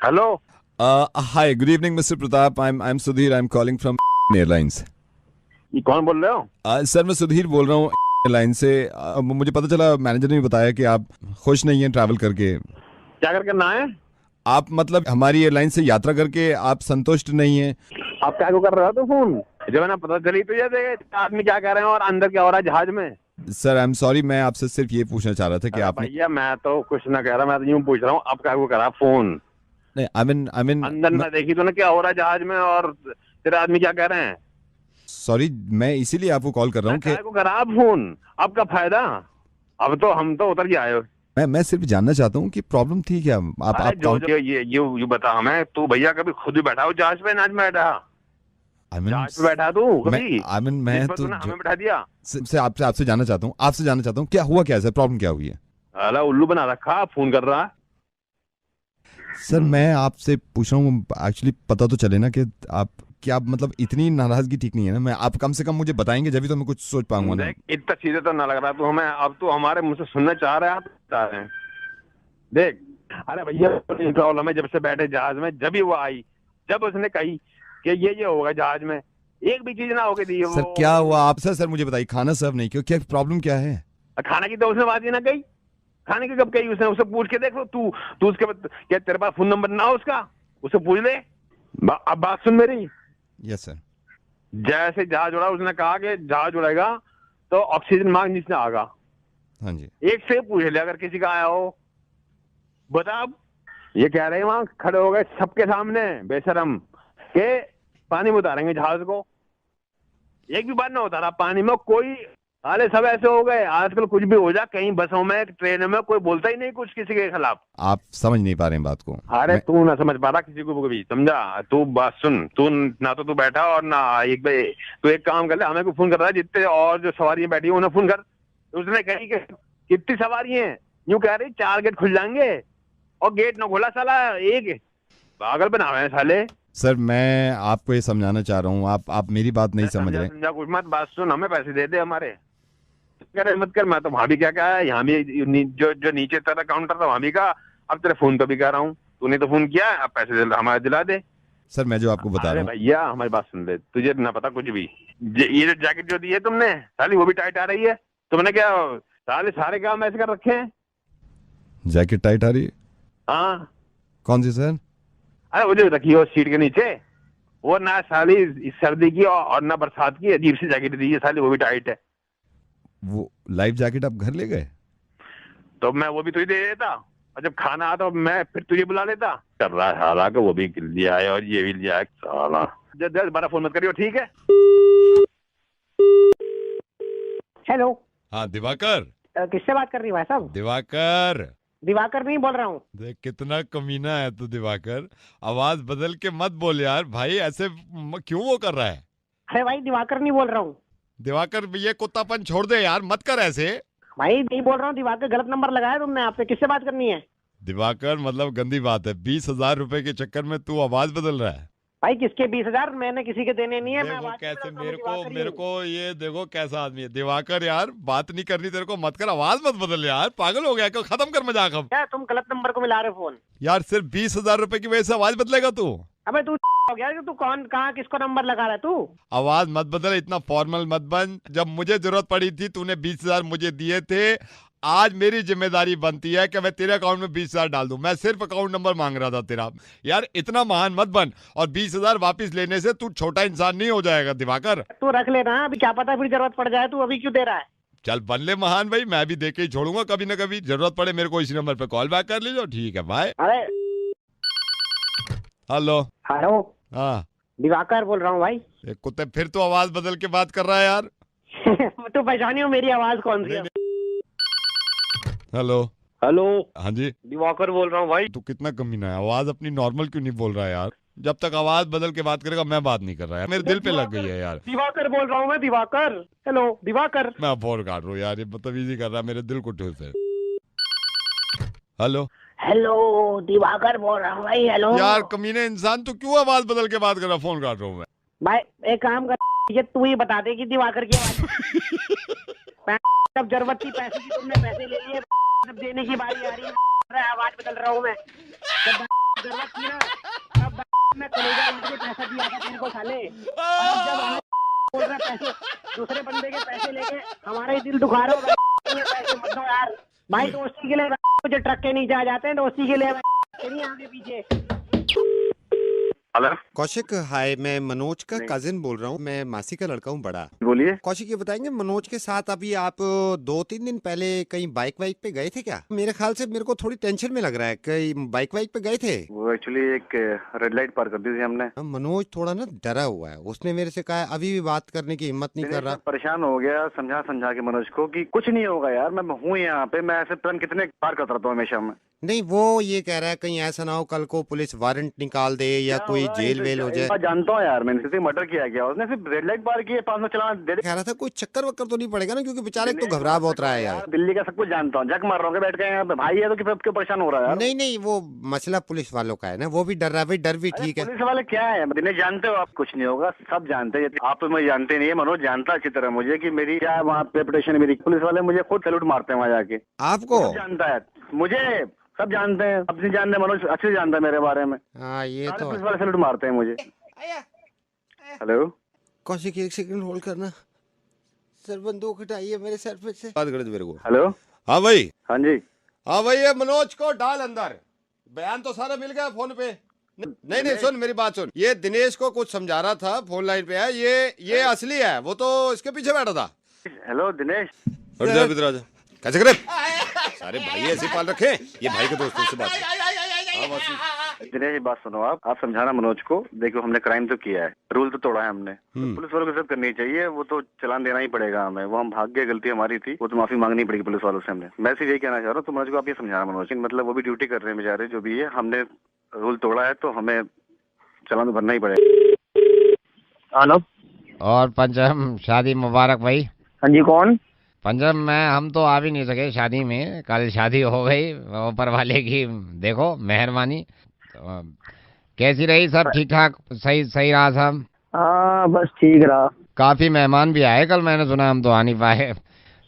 Hello. Hi, good evening, Mr. Pratap. I'm Sudhir. I'm calling from Airlines. ये कौन बोल रहे हो? सर मैं सुधीर बोल रहा हूँ एयरलाइन से। मुझे पता चला, मैनेजर ने भी बताया कि आप खुश नहीं हैं ट्रैवल करके। क्या कर करना है? आप मतलब हमारी एयरलाइन से यात्रा करके आप संतुष्ट नहीं हैं। आप क्या को कर रहे हो तो फोन? जब है ना पता चली तुझे देखे आदमी क्या कह रहे हैं और अंदर क्या हो रहा है जहाज में। सर आई एम सॉरी, मैं आपसे सिर्फ ये पूछना चाह रहा था कि अरे आपने भैया मैं तो कुछ ना कह रहा, मैं तो यूं पूछ रहा हूँ आप क्या को करा फोन? नहीं, आई मीन अंदर ना देखी तो ना क्या हो रहा है जहाज में और तेरे आदमी क्या कह रहे हैं? सॉरी, मैं इसीलिए आपको कॉल कर रहा हूँ कि क्या को करा आप फोन? आपका फायदा? अब तो हम तो उतर के आए हो। मैं सिर्फ जानना चाहता हूँ कि प्रॉब्लम थी क्या। आप अरे आप जो ये बता हमें, तू भैया कभी खुद भी बैठा हो जहाज पे? नाच में बैठा? आई मीन जहाज पे बैठा तू मैं कभी? आई मीन मैं जिस पर तो तूने हमें बैठा दिया। से आपसे आपसे जानना चाहता हूँ क्या हुआ, क्या है सर, प्रॉब्लम क्या हुई है। अला उल्लू बना रखा, फोन कर रहा है। सर मैं आपसे पूछ रहा हूँ एक्चुअली, पता तो चले ना कि आप क्या मतलब इतनी नाराजगी ठीक नहीं है ना। मैं आप कम से कम मुझे बताएंगे जब भी तो मैं कुछ सोच पाऊंगा ना। देख इतना सीधे तो ना लग रहा तू हमें, अब तू हमारे मुंह से सुनना चाह रहे हैं, आप चाह रहे हैं। देख, अरे भैया प्रॉब्लम है, जब से बैठे जहाज में जब ही वो आई, जब उसने कही कि ये होगा जहाज में, एक भी चीज ना होगी थी सर वो। क्या हुआ आप सर मुझे बताइए, खाना सर्व नहीं क्यों, क्या प्रॉब्लम क्या है। खाने की तो उसने बात ही ना कही। खाने की कब कही उसने? उससे पूछ के देख लो तू। तू उसके बाद क्या तेरे पास फोन नंबर ना हो उसका? उससे पूछ ले। अब बात सुन मेरी। Yes sir. जैसे जहाज उड़ा उसने कहा कि जहाज उड़ेगा तो ऑक्सीजन मांग नीचे आएगा। हाँ जी। एक से पूछ ले अगर किसी का आया हो। बता अब। ये कह रहे हैं वहां खड़े हो गए सबके सामने बेशरम के पानी में उतारेंगे जहाज को। एक भी बार ना उतारा पानी में कोई। अरे सब ऐसे हो गए आजकल, कुछ भी हो जाए कहीं बसों में ट्रेनों में कोई बोलता ही नहीं कुछ किसी के खिलाफ। आप समझ नहीं पा रहे हैं बात को। अरे मैं तू ना समझ पा रहा किसी को भी, समझा? तू बात सुन, तू ना तो तू बैठा और ना एक भाई। तू एक काम कर ले, हमें को फोन कर रहा है जितने और जो सवारियां बैठी हैं उन्हें फोन कर। उसने कही कि कितनी सवारी हैं? यूं कह रही 4 गेट खुल जाएंगे और गेट ना खोला साला एक। पागल बनावे हैं साले। सर मैं आपको ये समझाना चाह रहा हूँ, आप मेरी बात नहीं समझ समझा रहे। समझा कुछ मत, बात सुन, हमें पैसे दे दे हमारे। करे मत कर, मैं तो वहां भी क्या कहा है, यहाँ भी जो नीचे तेरा काउंटर था वहां भी कहा। अब तेरे फोन पे भी कह रहा हूँ, तूने तो फोन किया, अब पैसे हमारे दिला दे। सर मैं जो आपको बता अरे रहा हूँ। भैया हमारी बात सुन ले, तुझे ना पता कुछ भी। ये जो जैकेट जो दी है तुमने साली वो भी टाइट आ रही है। तुमने क्या साले सारे काम ऐसे कर रखे हैं? जैकेट टाइट आ रही है? हाँ। कौन सी सर? अरे वो जो रखी है सीट के नीचे, वो ना साली इस सर्दी की और ना बरसात की, अजीब सी जैकेट दी है साली, वो भी टाइट है। वो लाइफ जैकेट आप घर ले गए? तो मैं वो भी तुझे दे देता, और जब खाना आता मैं फिर तुझे बुला लेता। कर रहा है हालांकि वो भी लिया है और ये भी लिया है साला। जब दोबारा फोन मत करियो, ठीक है? हेलो। हाँ दिवाकर। किससे बात कर रही है भाई साहब? दिवाकर। दिवाकर नहीं बोल रहा हूँ। देख कितना कमीना है तू दिवाकर। आवाज बदल के मत बोल यार भाई, ऐसे क्यों वो कर रहा है। अरे भाई दिवाकर नहीं बोल रहा हूँ। दिवाकर ये कुत्तापन छोड़ दे यार, मत कर ऐसे। भाई नहीं बोल रहा हूँ, दिवाकर गलत नंबर लगाया तुमने। आपसे किससे बात करनी है? दिवाकर मतलब गंदी बात है, 20,000 रुपए के चक्कर में तू आवाज बदल रहा है। भाई किसके 20,000? मैंने किसी के देने नहीं है। मैं देखो आवाज नहीं कैसे बदलता हूँ, दिवाकर ही मेरे हूँ। को ये देखो कैसा आदमी है दिवाकर। यार बात नहीं करनी तेरे को, मत कर, आवाज मत बदल यार, पागल हो गया क्या, खत्म कर मजाक अब। क्या तुम गलत नंबर को मिला रहे हो फोन? यार सिर्फ 20,000 रुपए की वजह से आवाज बदलेगा तू? अबे तू हो गया कि तू कौन कहाँ किसको नंबर लगा रहा है तू? आवाज मत बदल, इतना फॉर्मल मत बन। जब मुझे जरूरत पड़ी थी तूने 20,000 मुझे दिए थे। आज मेरी जिम्मेदारी बनती है कि मैं तेरे अकाउंट में 20,000 डाल दूं। मैं सिर्फ अकाउंट नंबर मांग रहा था तेरा। यार इतना महान मत बन, और 20,000 वापस लेने से तू छोटा इंसान नहीं हो जाएगा दिवाकर। तू रख लेना, अभी क्या पता फिर जरूरत पड़ जाए। तू अभी क्यों दे रहा है? चल बन ले महान भाई, मैं भी दे के ही छोड़ूंगा कभी ना कभी। जरूरत पड़े मेरे को इसी नंबर पे कॉल बैक कर लीजिए, ठीक है बाय। अरे हेलो। हेलो, हाँ दिवाकर बोल रहा हूँ भाई। एक कुत्ते फिर तो आवाज बदल के बात कर रहा है यार। तू पहचानी हो मेरी आवाज कौन सी है? हेलो। हेलो, हाँ जी। दिवाकर बोल रहा हूँ भाई। तू कितना कमीना है, आवाज अपनी नॉर्मल क्यों नहीं बोल रहा है यार। जब तक आवाज बदल के बात करेगा मैं बात नहीं कर रहा है, मेरे दिल पे लग गई है यार। दिवाकर बोल रहा हूँ मैं, दिवाकर। हेलो दिवाकर। मैं फोन काट रहा हूँ यार, ये बदतमीजी कर रहा है, मेरे दिल को ठूस है। हेलो। हेलो दिवाकर बोल रहा हूँ भाई। हेलो यार कमीने इंसान, तू क्यों आवाज बदल के बात कर रहा है, फोन काट रहा हूँ मैं। भाई, एक काम कर, ये तू ही बता दे कि दिवाकर की आवाज जब जरूरत थी पैसे की तुमने पैसे ले लिए, जब देने की बारी आ रही है आवाज बदल रहा हूँ मैं। जब जरूरत थी ना तब मैं कलेजा उठ के पैसा दिया था तुमको साले। और अब जब आना बोल रहा पैसे दूसरे बंदे के पैसे लेके हमारा ही दिल दुखा रहे हो। पैसे मत दो यार भाई, दोस्ती के लिए मुझे ट्रक के नीचे आ जाते हैं, दोस्ती के लिए नहीं आगे पीछे। हेलो कौशिक हाय, मैं मनोज का कजिन बोल रहा हूँ। मैं मासी का लड़का हूँ बड़ा। बोलिए। कौशिक ये बताएंगे, मनोज के साथ अभी आप 2-3 दिन पहले कहीं बाइक वाइक पे गए थे क्या? मेरे ख्याल से मेरे को थोड़ी टेंशन में लग रहा है, कहीं बाइक वाइक पे गए थे? वो एक्चुअली एक रेड लाइट पार कर दी थी हमने। मनोज थोड़ा ना डरा हुआ है, उसने मेरे से कहा अभी भी बात करने की हिम्मत नहीं कर रहा। परेशान हो गया, समझा के मनोज को कि कुछ नहीं होगा यार, मैं हूँ यहाँ पे, मैं ऐसे टर्न कितने पार करता रहता हूँ हमेशा में। नहीं, वो ये कह रहा है कहीं ऐसा ना हो कल को पुलिस वारंट निकाल दे या कोई जेल वेल हो जाए। जानता हूँ यार, मैंने सिर्फ मर्डर किया गया, उसने सिर्फ रेड लाइट पार की, 500 चलाना दे दे। कह रहा था कोई चक्कर वक्कर तो नहीं पड़ेगा ना, क्योंकि बेचारे तो घबरा बहुत रहा है यार। दिल्ली का सब कुछ जानता हूँ, जग मार रहा हूँ बैठ के यहाँ पे, भाई है तो क्यों परेशान हो रहा है यार? नहीं नहीं, वो मसला पुलिस वालों का है ना, वो भी डर रहा है भाई। डर भी ठीक है। पुलिस वाले क्या है, दिनेश जानते हो आप? कुछ नहीं होगा, सब जानते हैं। आप तो मुझे जानते नहीं है, मनोज जानता अच्छी तरह मुझे कि मेरी क्या वहाँ रेपुटेशन है मेरी। पुलिस वाले मुझे खुद सैल्यूट मारते हैं वहाँ जाके। आपको जानता है मुझे, सब जानते हैं, अब नहीं जानते, मनोज अच्छे से जानता है मेरे बारे में। हाँ ये तो पुलिस वाले सैल्यूट मारते हैं मुझे। हेलो कौशिक, एक सेकंड होल्ड करना। सर बंदूक हटाइए मेरे सर पे से। बात कर मेरे को। हेलो हाँ भाई। हाँ जी। हाँ भाई, ये मनोज को डाल अंदर। बयान तो सारा मिल गया फोन पे। नहीं नहीं, सुन मेरी बात सुन। ये दिनेश को कुछ समझा रहा था, फोन लाइन पे है। ये असली है, वो तो इसके पीछे बैठा था। हेलो दिनेश। कैसे करे सारे भाई ऐसे पाल रखे, ये भाई के दोस्तों से बात। दिनेश बात सुनो, आप समझाना मनोज को। देखो हमने क्राइम तो किया है, रूल तो तोड़ा है हमने, तो पुलिस वालों को सब करनी चाहिए। वो तो चलान देना ही पड़ेगा हमें, वो हम भाग गए, गलती हमारी थी, वो तो माफी मांगनी पड़ेगी पुलिस वालों से हमने। मैं सिर्फ यही कहना चाह रहा हूँ, तो मनोज को आप ये समझाना। मनोज मतलब वो भी ड्यूटी कर रहे हैं बेचारे, जो भी है, हमने रूल तोड़ा है तो हमें चलान भरना ही पड़ेगा। हेलो और पंचम, शादी मुबारक भाई। हाँ जी, कौन? पंचम हम तो आ भी नहीं सके शादी में, कल शादी हो गई, ऊपर वाले की देखो मेहरबानी। तो, कैसी रही? सब ठीक ठाक, सही रहा सब? हाँ बस ठीक रहा। काफी मेहमान भी आए कल, मैंने सुना, हम तो आ नहीं पाए,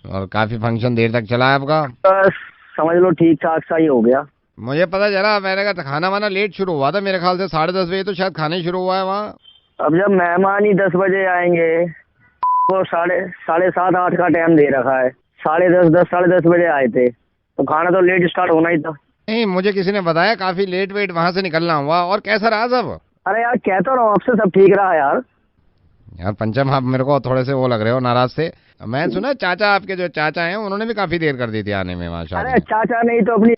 और काफी फंक्शन देर तक चला आपका। बस समझ लो ठीक ठाक सा ही हो गया। मुझे पता चला, मैंने कहा खाना वाना लेट शुरू हुआ था, मेरे ख्याल से 10:30 बजे तो शायद खाना ही शुरू हुआ है वहाँ। अब जब मेहमान ही 10 बजे आएंगे, वो साढ़े 7-8 का टाइम दे रखा है, 10:30 साढ़े 10 बजे आए थे, तो खाना तो लेट स्टार्ट होना ही था। नहीं, मुझे किसी ने बताया काफी लेट वेट वहाँ से निकलना हुआ। और कैसा रहा सब? अरे यार कहता रहा हूँ आपसे, सब ठीक रहा यार। यार पंचम, आप मेरे को थोड़े से वो लग रहे हो, नाराज से। मैं सुना चाचा, आपके जो चाचा हैं, उन्होंने भी काफी देर कर दी थी आने में वहाँ शादी। अरे चाचा नहीं तो अपनी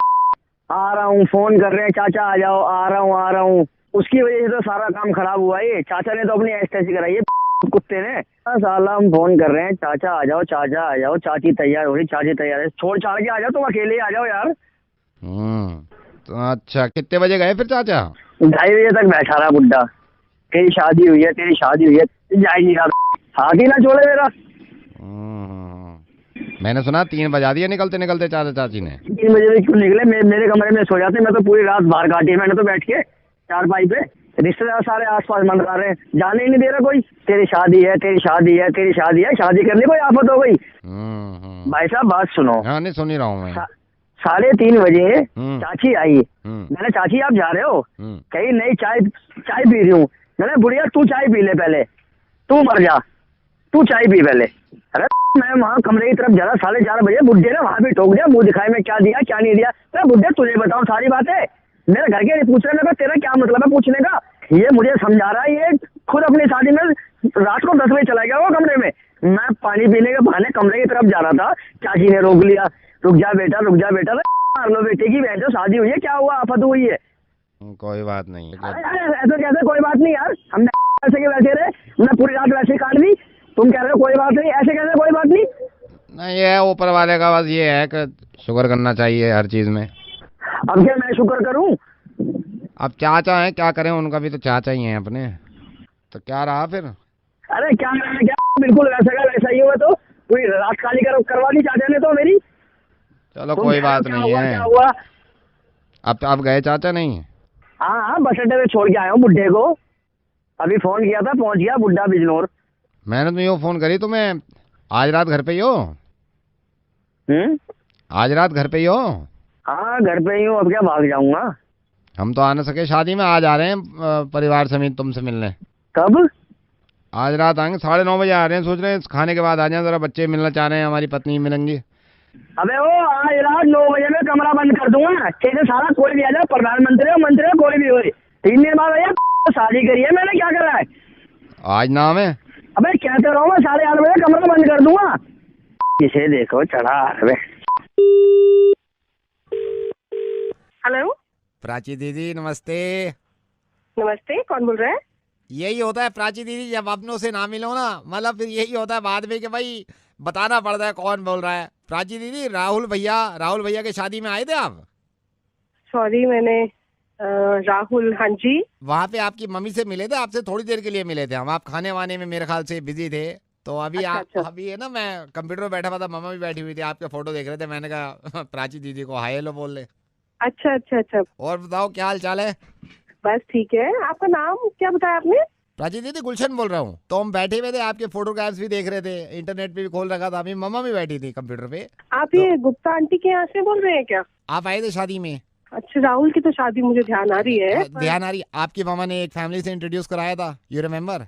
आ रहा हूँ, फोन कर रहे हैं, चाचा आ जाओ, आ रहा हूँ। उसकी वजह से तो सारा काम खराब हुआ। ये चाचा ने तो अपनी ऐसी कराई है कुत्ते ने। साला हम फोन कर रहे हैं, चाचा आ जाओ, चाचा आ जाओ, चाची तैयार हो रही, चाची तैयार है, छोड़ छाड़ के आ जाओ, तुम अकेले आ जाओ यार। तो अच्छा, कितने बजे गए फिर चाचा? 2:30 बजे तक बैठा रहा बुड्ढा, तेरी शादी हुई है, तेरी शादी हुई है, जा ही नहीं रहा, हाथ ही ना छोड़े मेरा। मैंने सुना 3 बजा दिया निकलते निकलते चाचा चाची ने। 3 बजे में क्यों निकले? मेरे कमरे में सो जाते, मैं तो पूरी रात बाहर काटी मैंने तो बैठ के चारपाई पे। रिश्तेदार सारे आसपास मंडरा रहे हैं, जाने ही नहीं दे रहा कोई। तेरी शादी है, तेरी शादी है, तेरी शादी है, शादी करने कोई आफत हो गई? भाई साहब बात सुनो। हाँ नहीं, सुन ही रहा हूँ मैं। 3:30 बजे चाची आई। मैंने चाची आप जा रहे हो? कहीं नहीं, चाय पी रही हूँ। मैंने बुढ़िया तू चाय पी ले पहले, तू मर जा, तू चाय पी पहले। अरे मैं वहाँ कमरे की तरफ जा रहा, 4:30 बजे बुढ़े ने वहाँ भी टोक दिया, मुंह दिखाए में क्या दिया क्या नहीं दिया। अरे बुढ़े तुझे बताऊँ सारी बातें, मेरे घर के पूछ रहे हैं, तेरा क्या मतलब है पूछने का? ये मुझे समझा रहा है, ये खुद अपनी शादी में रात को 10 बजे चला गया वो कमरे में। मैं पानी पीने के बहाने कमरे की तरफ जा रहा था, चाची ने रोक लिया, रुक जा बेटा, रुक जा बेटा। मार लो बेटे की, बहन जो शादी हुई है, क्या हुआ, आफत हुई है? कोई बात नहीं। ऐसे कैसे कोई बात नहीं यार, हमने ऐसे के वैसे रहे, हमने पूरी रात वैसे काट दी, तुम कह रहे हो कोई बात नहीं, ऐसे कैसे कोई बात नहीं? नहीं, ये ऊपर वाले का बस ये है कि शुक्र करना चाहिए हर चीज में। अब क्या मैं शुक्र करूं? अब चाचा है, क्या करें, उनका भी तो चाचा ही है अपने, तो क्या रहा फिर? अरे क्या क्या, बिल्कुल वैसा का वैसा ही हुआ, तो पूरी रात काली करवा दी चाचा ने तो मेरी। चलो कोई बात नहीं है। क्या हुआ? अब आप गए चाचा नहीं? हाँ, बस अड्डे में छोड़ के आया हूँ बुड्ढे को, अभी फोन किया था, पहुंच गया बुड्ढा बिजनौर। मैंने तो यूँ फोन करी तुम्हें, आज रात घर पे ही हो? आज रात घर पे ही हो? हाँ घर पे ही हूँ, अब क्या भाग जाऊंगा। हम तो आ न सके शादी में, आज आ रहे हैं परिवार समेत तुमसे मिलने। कब? आज रात आएंगे, 9:30 बजे आ रहे हैं, सोच रहे हैं खाने के बाद आ जाएं, जरा बच्चे मिलना चाह रहे हैं, हमारी पत्नी मिलेंगी। अबे वो आज रात 9 बजे में कमरा बंद कर दूंगा, ठीक है? सारा कोई भी आ जाए, प्रधानमंत्री हो, मंत्री हो, कोई भी हो। 3 दिन बाद भैया शादी करी है मैंने, क्या करा है? आज नाम है। अबे कहते रहो, मैं 8:30 बजे कमरा बंद कर दूंगा। इसे देखो चढ़ा। अबे हेलो। प्राची दीदी नमस्ते। नमस्ते, कौन बोल रहा है? यही होता है प्राची दीदी, जब अपनों से ना मिलो ना, मतलब फिर यही होता है बाद में कि भाई बताना पड़ता है कौन बोल रहा है। प्राची दीदी, राहुल भैया के शादी में आए थे आप? सॉरी, मैंने राहुल, हाँ जी। वहाँ पे आपकी मम्मी से मिले थे, आपसे थोड़ी देर के लिए मिले थे हम। आप खाने वाने में मेरे ख्याल से बिजी थे, तो अभी अच्छा। अभी है ना, मैं कंप्यूटर पे बैठा हुआ था, मम्मा भी बैठी हुई थी, आपके फोटो देख रहे थे, मैंने कहा प्राची दीदी को हाय हेलो बोल ले। अच्छा। और बताओ क्या हाल चाल है? बस ठीक है। आपका नाम क्या बताया आपने? प्राची दीदी गुलशन बोल रहा हूँ। तो हम बैठे हुए थे, आपके फोटोग्राफ्स भी देख रहे थे, इंटरनेट पे भी खोल रखा था, अभी मम्मा भी बैठी थी कंप्यूटर पे। आप ये गुप्ता आंटी के यहाँ से बोल रहे हैं क्या? आप आए थे शादी में? अच्छा, राहुल की तो शादी मुझे ध्यान आ रही है। ध्यान आ रही। आपकी मामा ने एक फैमिली से इंट्रोड्यूस कराया था, यू रिमेम्बर?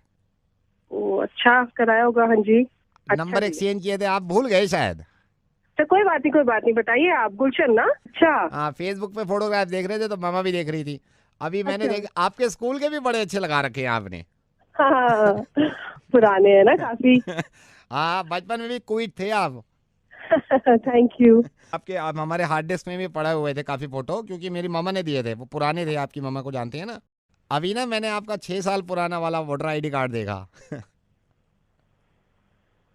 ओ अच्छा, कराया होगा, हाँ जी। नंबर एक्सचेंज किए थे, आप भूल गए शायद। अच्छा, कोई बात नहीं, बताइए आप। गुलशन ना? अच्छा। हाँ, फेसबुक पे फोटोग्राफ देख रहे थे तो मामा भी देख रही थी। अभी मैंने अच्छा। देख, आपके स्कूल के भी बड़े अच्छे लगा रखे हैं आपने। हाँ, पुराने हैं ना काफी। हाँ, बचपन में भी क्विट थे आप। Thank you. आपके आप हमारे हार्ड डिस्क में भी पड़े हुए थे काफी फोटो, क्योंकि मेरी मामा ने दिए थे, वो पुराने थे, आपकी मामा को जानते हैं ना। अभी ना मैंने आपका 6 साल पुराना वाला वोटर आईडी कार्ड देखा।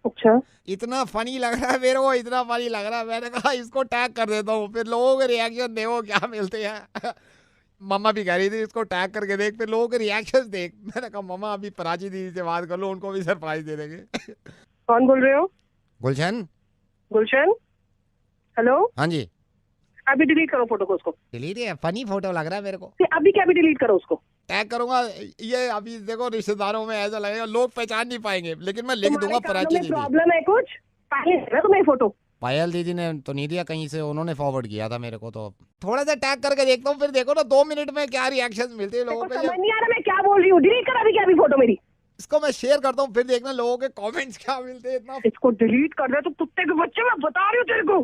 अच्छा। इतना फनी लग रहा है मेरे को, इतना फनी लग रहा है, मैंने कहा इसको टैग कर देता हूँ, फिर लोगों के रिएक्शन देखो क्या मिलते हैं। मम्मा भी कह रही थी इसको टैग करके देख, फिर लोगों के रिएक्शन देख। मैंने कहा मम्मा अभी प्राची दीदी से बात कर लो, उनको भी सरप्राइज दे देंगे। कौन बोल रहे हो? गुलशन। हेलो। हाँ जी। अभी डिलीट करो फोटो को, उसको। डिलीट है? फनी फोटो लग रहा है मेरे को। अभी क्या, भी डिलीट करो उसको। टैग करूंगा ये, अभी देखो रिश्तेदारों में ऐसा लगेगा, लोग पहचान नहीं पाएंगे, लेकिन मैं लिख दूंगा प्राची दीदी। प्रॉब्लम है कुछ? पायल तुम्हें फोटो? पायल दीदी ने तो नहीं दिया, कहीं से उन्होंने फॉरवर्ड किया था मेरे को, तो थोड़ा सा टैग करके देखता हूँ, फिर देखो ना 2 मिनट में क्या रिएक्शन मिलते हैं लोगों के। समझ नहीं आ रहा मैं क्या बोल रही हूँ। डिलीट कर अभी क्या, अभी फोटो मेरी। इसको मैं शेयर करता हूँ, फिर देखना लोगों के कमेंट्स क्या मिलते हैं। इतना इसको डिलीट कर दे तो कुत्ते के बच्चे, मैं बता रही हूँ तेरे को।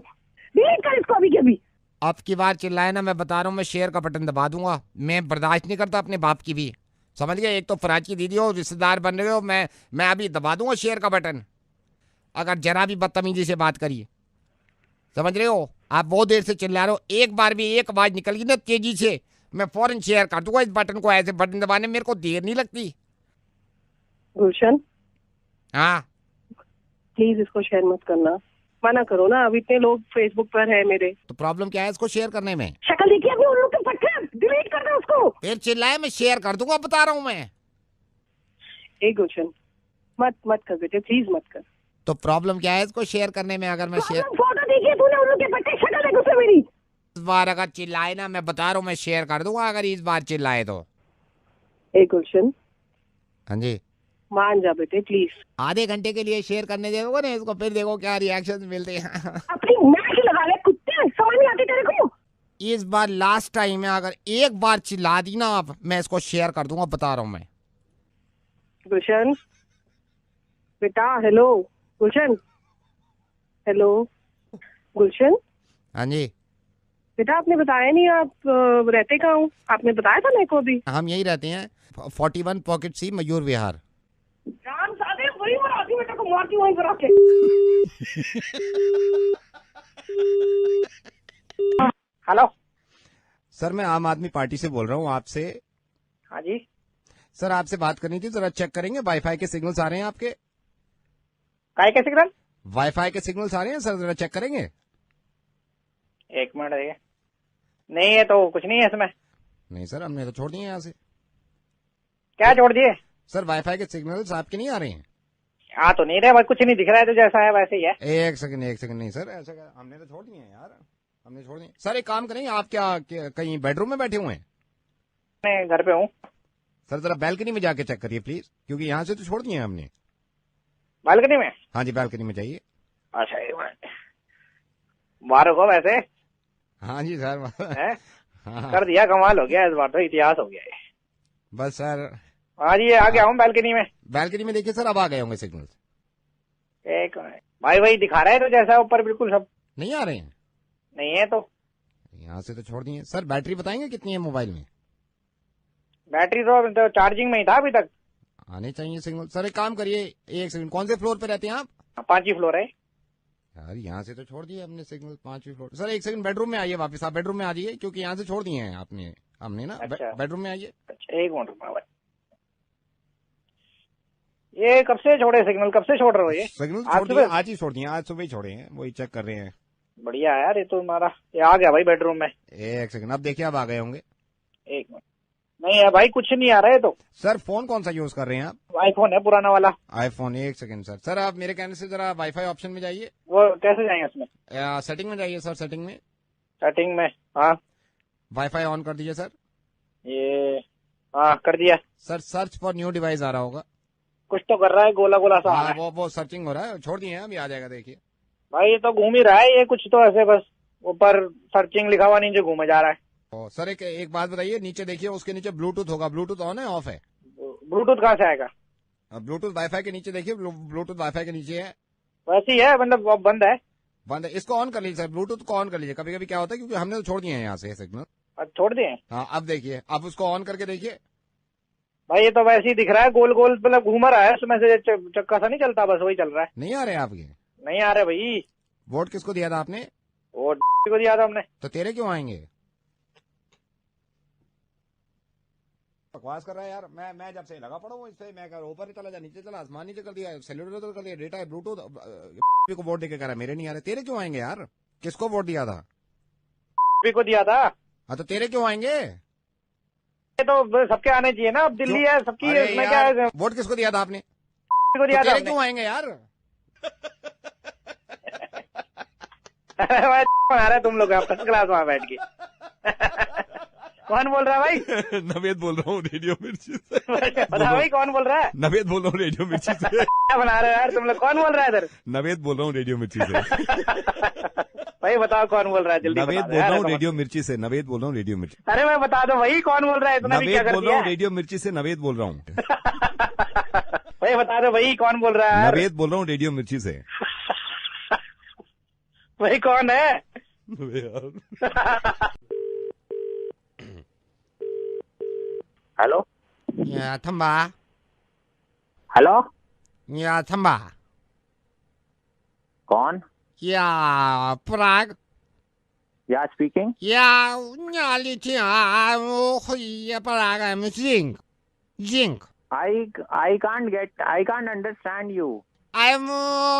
डिलीट कर इसको अभी के अभी। अब की बार चिल्लाए ना, मैं बता रहा हूँ, मैं शेयर का बटन दबा दूंगा। मैं बर्दाश्त नहीं करता अपने बाप की भी, समझ गए? एक तो प्राची दीदी हो, रिश्तेदार बन रहे हो, मैं अभी दबा दूंगा शेयर का बटन, अगर जरा भी बदतमीजी से बात करिए, समझ रहे हो? आप बहुत देर से चिल्ला रहे हो, एक बार भी एक आवाज निकल गई ना तेजी से, मैं फौरन शेयर कर दूंगा इस बटन को। ऐसे बटन दबाने में मेरे को देर नहीं लगती। गुलशन, हाँ प्लीज इसको शेयर मत करना, मना करो ना। अब इतने लोग फेसबुक पर है मेरे। तो प्रॉब्लम क्या है इसको शेयर करने में? शक्ल देखिए अपनी उल्लू के पट्टे, डिलीट कर दो उसको। फिर चिल्लाए, मैं शेयर कर दूंगा, बता रहा हूँ मैं। ए गुलशन, मत कर बेटे, प्लीज मत कर। तो प्रॉब्लम क्या है इसको शेयर करने में? अगर मैं शेयर, फोटो देखिए तूने उल्लू के पट्टे, शक्ल देख उसमें मेरी। इस बार अगर चिल्लाए ना, मैं बता रहा हूँ मैं शेयर कर दूंगा, अगर इस बार चिल्लाए तो। ए गुलशन, हाँ जी, मान जा बेटे प्लीज। आधे घंटे के लिए शेयर करने देगा ना इसको, फिर देखो क्या रिएक्शन मिलते हैं। अपनी नाक लगा ले कुत्ते, समझ नहीं आती तेरे को? इस बार लास्ट टाइम है, अगर एक बार चिल्ला दी ना आप, मैं इसको शेयर कर दूंगा, बता रहा हूँ मैं। गुलशन बेटा, हेलो गुलशन, हेलो गुलशन। हाँ जी। बेटा आपने बताया नहीं आप रहते कहाँ हो? आपने बताया था मेरे को अभी। हम यही रहते हैं, 41 पॉकेट सी, मयूर विहार। राम सादे वही मराठी बेटा को मारती वहीं पर आके। हेलो सर, मैं आम आदमी पार्टी से बोल रहा हूँ आपसे। हाँ जी। सर, आपसे बात करनी थी, जरा चेक करेंगे वाईफाई के सिग्नल्स आ रहे हैं आपके? काय के सिग्नल? वाईफाई के सिग्नल्स आ रहे हैं सर, जरा चेक करेंगे? एक मिनट देखिए। नहीं है तो कुछ नहीं है इसमें। नहीं सर, हमने तो छोड़ दिए यहाँ से। क्या छोड़ दिए? सर, वाईफाई के सिग्नल्स आपके नहीं आ रहे हैं? आ तो नहीं रहे, बस कुछ नहीं दिख रहा है, तो जैसा है वैसे ही है। एक सेकंड नहीं सर, ऐसा हमने तो छोड़ दिए हैं यार, हमने छोड़ दिए। सर एक काम करेंगे, आप क्या कहीं बेडरूम में बैठे हुए हैं? मैं घर पे हूँ। सर जरा बैल्कनी में जाके चेक करिए प्लीज, क्योंकि यहाँ से तो छोड़ दिए हैं हमने। बालकनी में? हाँ जी, बैल्कनी में जाइए। अच्छा एक मिनट, बाहर हो वैसे। हाँ जी सर। है? हाँ। कर दिया, कमाल हो गया इस बार तो, इतिहास हो गया ये। बस सर, हाँ जी, आ गया हूँ बैल्कनी में। बैल्कनी में देखिए सर, अब आ गए होंगे सिग्नल। एक भाई वही दिखा रहा है तो जैसा ऊपर बिल्कुल सब नहीं आ रहे हैं? नहीं है तो। यहाँ से तो छोड़ दिए सर। बैटरी बताएंगे कितनी है मोबाइल में? बैटरी तो चार्जिंग में ही था अभी तक। आने चाहिए सिग्नल। सर एक काम करिए, एक सेकंड, कौन से फ्लोर पे रहते हैं आप? 5वीं फ्लोर है। यार यहाँ से तो छोड़ दिए हमने सिग्नल 5वीं फ्लोर। सर एक सेकंड, बेडरूम में आइए वापस, आप बेडरूम में आ जाइए, क्योंकि यहाँ से छोड़ दिए हैं आपने, हमने ना। अच्छा। बेडरूम में आइए। अच्छा, एक मिनट रुकना भाई। ये कब से छोड़े सिग्नल, कब से छोड़ रहे हो ये? सिग्नल आज छोड़ दिए, सुबह? आज ही छोड़ दिए, आज सुबह ही छोड़े हैं, वही चेक कर रहे हैं। बढ़िया है यार ये तो हमारा। ये आ गया भाई बेडरूम में। एक सेकंड, अब देखिए अब आ गए होंगे। एक मिनट। नहीं है भाई, कुछ नहीं आ रहा है तो। सर फोन कौन सा यूज कर रहे हैं आप? आईफोन है पुराना वाला। आईफोन। एक सेकंड सर, सर आप मेरे कहने से जरा वाईफाई ऑप्शन में जाइए। वो कैसे जाएंगे उसमें? सेटिंग में जाइए सर, सेटिंग में। सेटिंग में, हाँ। वाईफाई ऑन कर दीजिए सर। ये हाँ कर दिया। Sir search for new device आ रहा होगा। कुछ तो कर रहा है, गोला गोला सा आ रहा हाँ है। वो सर्चिंग हो रहा है, छोड़ दिए हैं, अभी आ जाएगा देखिए। भाई ये तो घूम ही रहा है, ये कुछ तो ऐसे बस ऊपर सर्चिंग लिखा हुआ, नीचे घूमे जा रहा है। और सर एक बात बताइए, नीचे देखिए, उसके नीचे ब्लूटूथ होगा, ब्लूटूथ ऑन है ऑफ है? ब्लूटूथ कहाँ से आएगा? ब्लूटूथ वाईफाई के नीचे देखिए, ब्लूटूथ वाईफाई के नीचे है। वैसे ही है, मतलब वो बंद है। बंद है, इसको ऑन कर लीजिए सर, ब्लूटूथ को ऑन कर लीजिए। कभी कभी क्या होता है, क्योंकि हमने तो छोड़ दिए हैं यहाँ से सिग्नल। अच्छा, छोड़ दिए। हाँ अब देखिए, अब उसको ऑन करके देखिए। भाई ये तो वैसे ही दिख रहा है, गोल गोल मतलब घूम रहा है, उसमें से चक्का सा नहीं चलता, बस वही चल रहा है। नहीं आ रहे आपके? नहीं आ रहे भाई। वोट किसको दिया था आपने? वो को दिया था हमने। तो तेरे क्यों आएंगे? बकवास कर रहा है यार। मैं जब से लगा पड़ा हूँ इससे, मैं ऊपर ही चला जा, नीचे चला, आसमान नीचे कर दिया, सेल्यूलर कर दिया, डेटा है, ब्लूटूथ को वोट देके करा, मेरे नहीं आ रहे। तेरे क्यों आएंगे यार? किसको वोट दिया था? को दिया था। हाँ तो तेरे क्यों आएंगे? ये तो सबके आने चाहिए ना, अब दिल्ली है सबकी। अरे इसमें क्या यार, है? वोट किसको दिया था आपने? को दिया तो था तेरे हमने। क्यों आएंगे यार? अरे भाई बना रहे तुम लोग फर्स्ट क्लास वहां बैठ के। कौन बोल रहा है भाई? नवेद बोल रहा हूँ रेडियो मिर्ची से। बता भाई कौन बोल रहा है? नवेद बोल रहा हूँ रेडियो मिर्ची से। क्या बना रहे हो यार तुम लोग? कौन बोल रहा है इधर? नवेद बोल रहा हूँ रेडियो मिर्ची से। भाई बताओ कौन बोल रहा है, जल्दी नवेद बता बोल दो रहा यार। हूँ रेडियो मिर्ची से। नवेद बोल रहा हूँ रेडियो मिर्ची। अरे मैं बता दो भाई कौन बोल रहा है, इतना भी क्या नवेद कर बोल रहा दिया हूँ रेडियो मिर्ची से। नवेद बोल रहा हूँ। भाई बता दो भाई कौन बोल रहा है यार? नवेद बोल रहा हूँ रेडियो मिर्ची से। भाई कौन है? हेलो या थम्बा, हेलो, या थम्बा, कौन? या पराग, या स्पीकिंग। या लिटिंग या पराग, I'm Zing. I can't understand you. I'm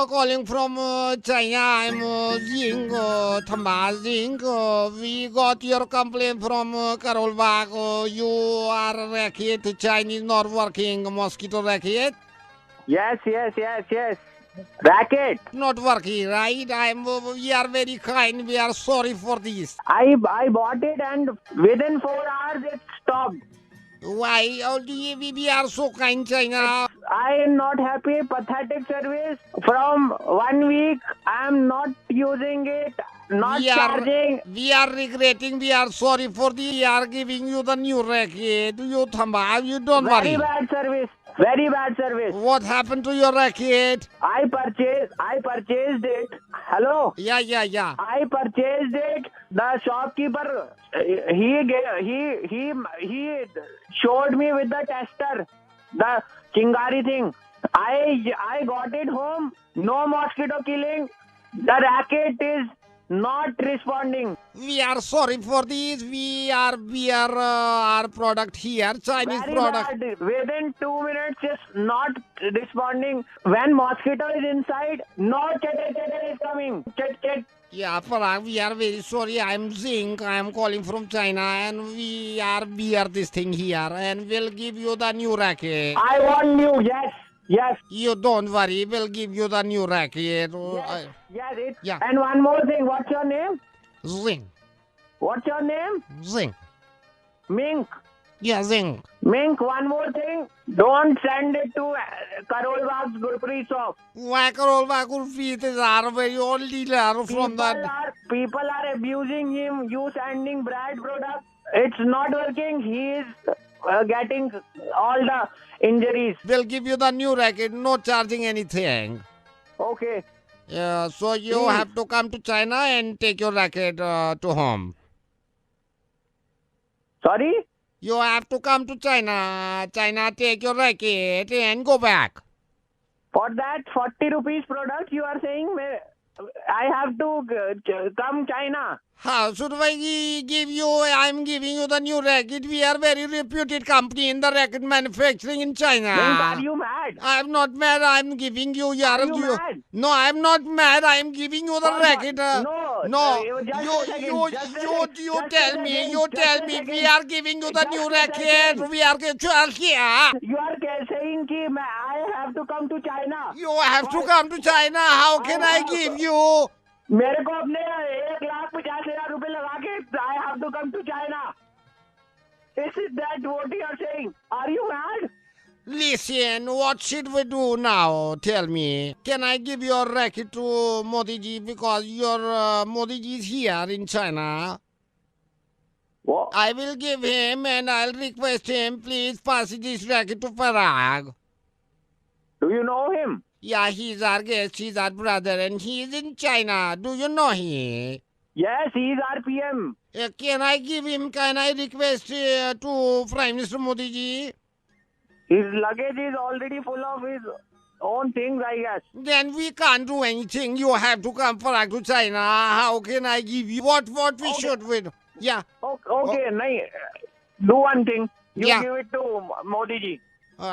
calling from China. I'm Zing, Thamba Zing. We got your complaint from Carol Bag. You are racket, Chinese not working, mosquito racket. Yes. Racket. Not working, right? We are very kind. We are sorry for this. I bought it and within 4 hours it stopped. Why? We are so kind, China. I am not happy. Pathetic service. From 1 week I am not using it. Not charging. We are regretting. We are sorry for the. We are giving you the new racket. You Thamba, you don't worry. Very bad service. What happened to your racket? I purchased it. Hello. Yeah. I purchased it. The shopkeeper, he showed me with the tester, the Chingari thing. I got it home. No mosquito killing. The racket is not responding. We are sorry for this. We are our product here, Chinese Very product. bad. Within 2 minutes, just not responding. When mosquito is inside, no chatter is coming. Chat. Yeah, Parag, we are very sorry. I'm Zing. I'm calling from China, and we are this thing here, and we'll give you the new racket. I want new. Yes. You don't worry. We'll give you the new racket. Yes. Yeah. And one more thing. What's your name? Zing. What's your name? Zing. Mink. Yeah, Zing. Mink, one more thing. Don't send it to Karol Bagh's Gurpreet shop. Why Karol Bagul feet are very old dealer from that. People are abusing him. You sending bad product. it's not working. He is getting all the injuries. We'll give you the new racket, no charging anything. Okay. So you have to come to China and take your racket to home. Sorry? You have to come to China. China, take your racket and go back. For that 40 rupees product, you are saying I have to come China. How should I give you? I'm giving you the new racket. We are very reputed company in the racket manufacturing in China. Are you mad? I'm not mad. I'm giving you. Are you mad? No, I'm not mad. I'm giving you the For racket. what? No. Just a second, You tell me. You tell me. We are giving you the new racket. We are here. You are saying कि I have to come to China. You have to come to China. How can I give you? मेरे को अपने 1,50,000 रुपए लगा के I have to come to China. Is that what you are saying? Are you mad? Listen, what should we do now? Tell me. Can I give your racket to Modi ji because your Modi ji is here in China? What? I will give him and I'll request him, please pass this racket to Parag. Do you know him? Yeah, he's our guest, he's our brother, and he's in China. Do you know him? Yes, he is our PM. Can I give him, can I request to Prime Minister Modi ji? His luggage is already full of his own things, I guess. Then we can't do anything. You have to come Parag to China. How can I give you? What we should win? Yeah. Okay, nahi. Do one thing. You Yeah. give it to Modi ji.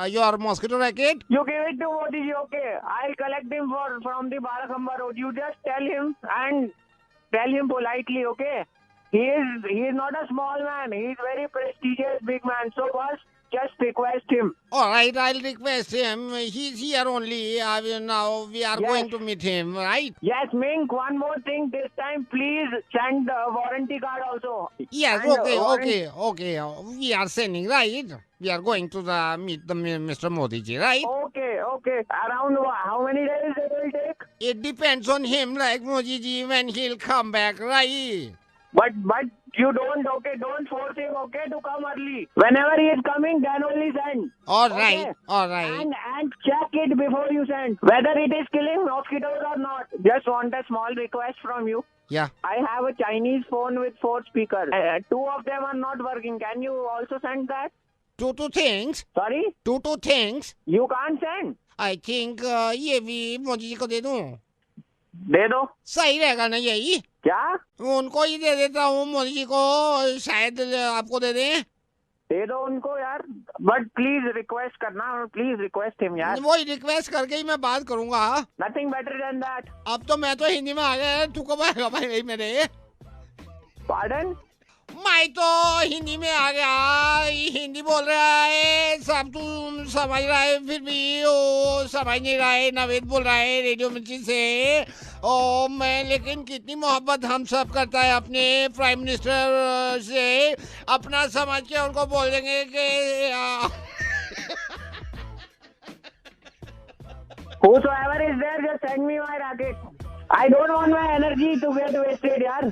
Your mosquito racket? You give it to Modi ji, okay. I'll collect him from the Barakhamba Road. You just tell him and tell him politely, okay? He is not a small man. He is very prestigious big man. So first, just request him. All right, I'll request him. He's here only. Now we are going to meet him, right? Yes, Mink, one more thing. This time, please send the warranty card also. Yes, And, okay. We are sending, right? We are going to meet the Mr. Modi ji, right? Okay. Around how many days it will take? It depends on him, like Modi ji, when he'll come back, right? But you don't force him, okay, to come early. Whenever he is coming, then only send. All right. And check it before you send. Whether it is killing mosquitoes or not. Just want a small request from you. Yeah. I have a Chinese phone with 4 speakers. 2 of them are not working. Can you also send that? Two things. Sorry? Two things. You can't send. I think ये भी मोदी जी को दे दूं. दे दो. सही रहेगा ना यही? क्या? उनको ही दे देता हूँ मोदी जी को, शायद आपको दे दें. दे दो उनको यार. बट प्लीज रिक्वेस्ट करना. प्लीज रिक्वेस्ट हिम यार. वही रिक्वेस्ट करके ही मैं बात करूंगा. Nothing better than that. अब तो मैं तो हिंदी में आ गया. तू कब आएगा भाई मेरे? पार्डन? मैं तो हिंदी में आ गया. हिंदी बोल रहा है, सब तू समझ रहा है, फिर भी वो समझ नहीं रहा है. नवेद बोल रहा है रेडियो मिर्ची से. मैं लेकिन कितनी मोहब्बत हम सब करता है अपने प्राइम मिनिस्टर से. अपना समझ के उनको बोल देंगे कि whosoever is there, just send me my racket. I don't want my energy to get wasted यार.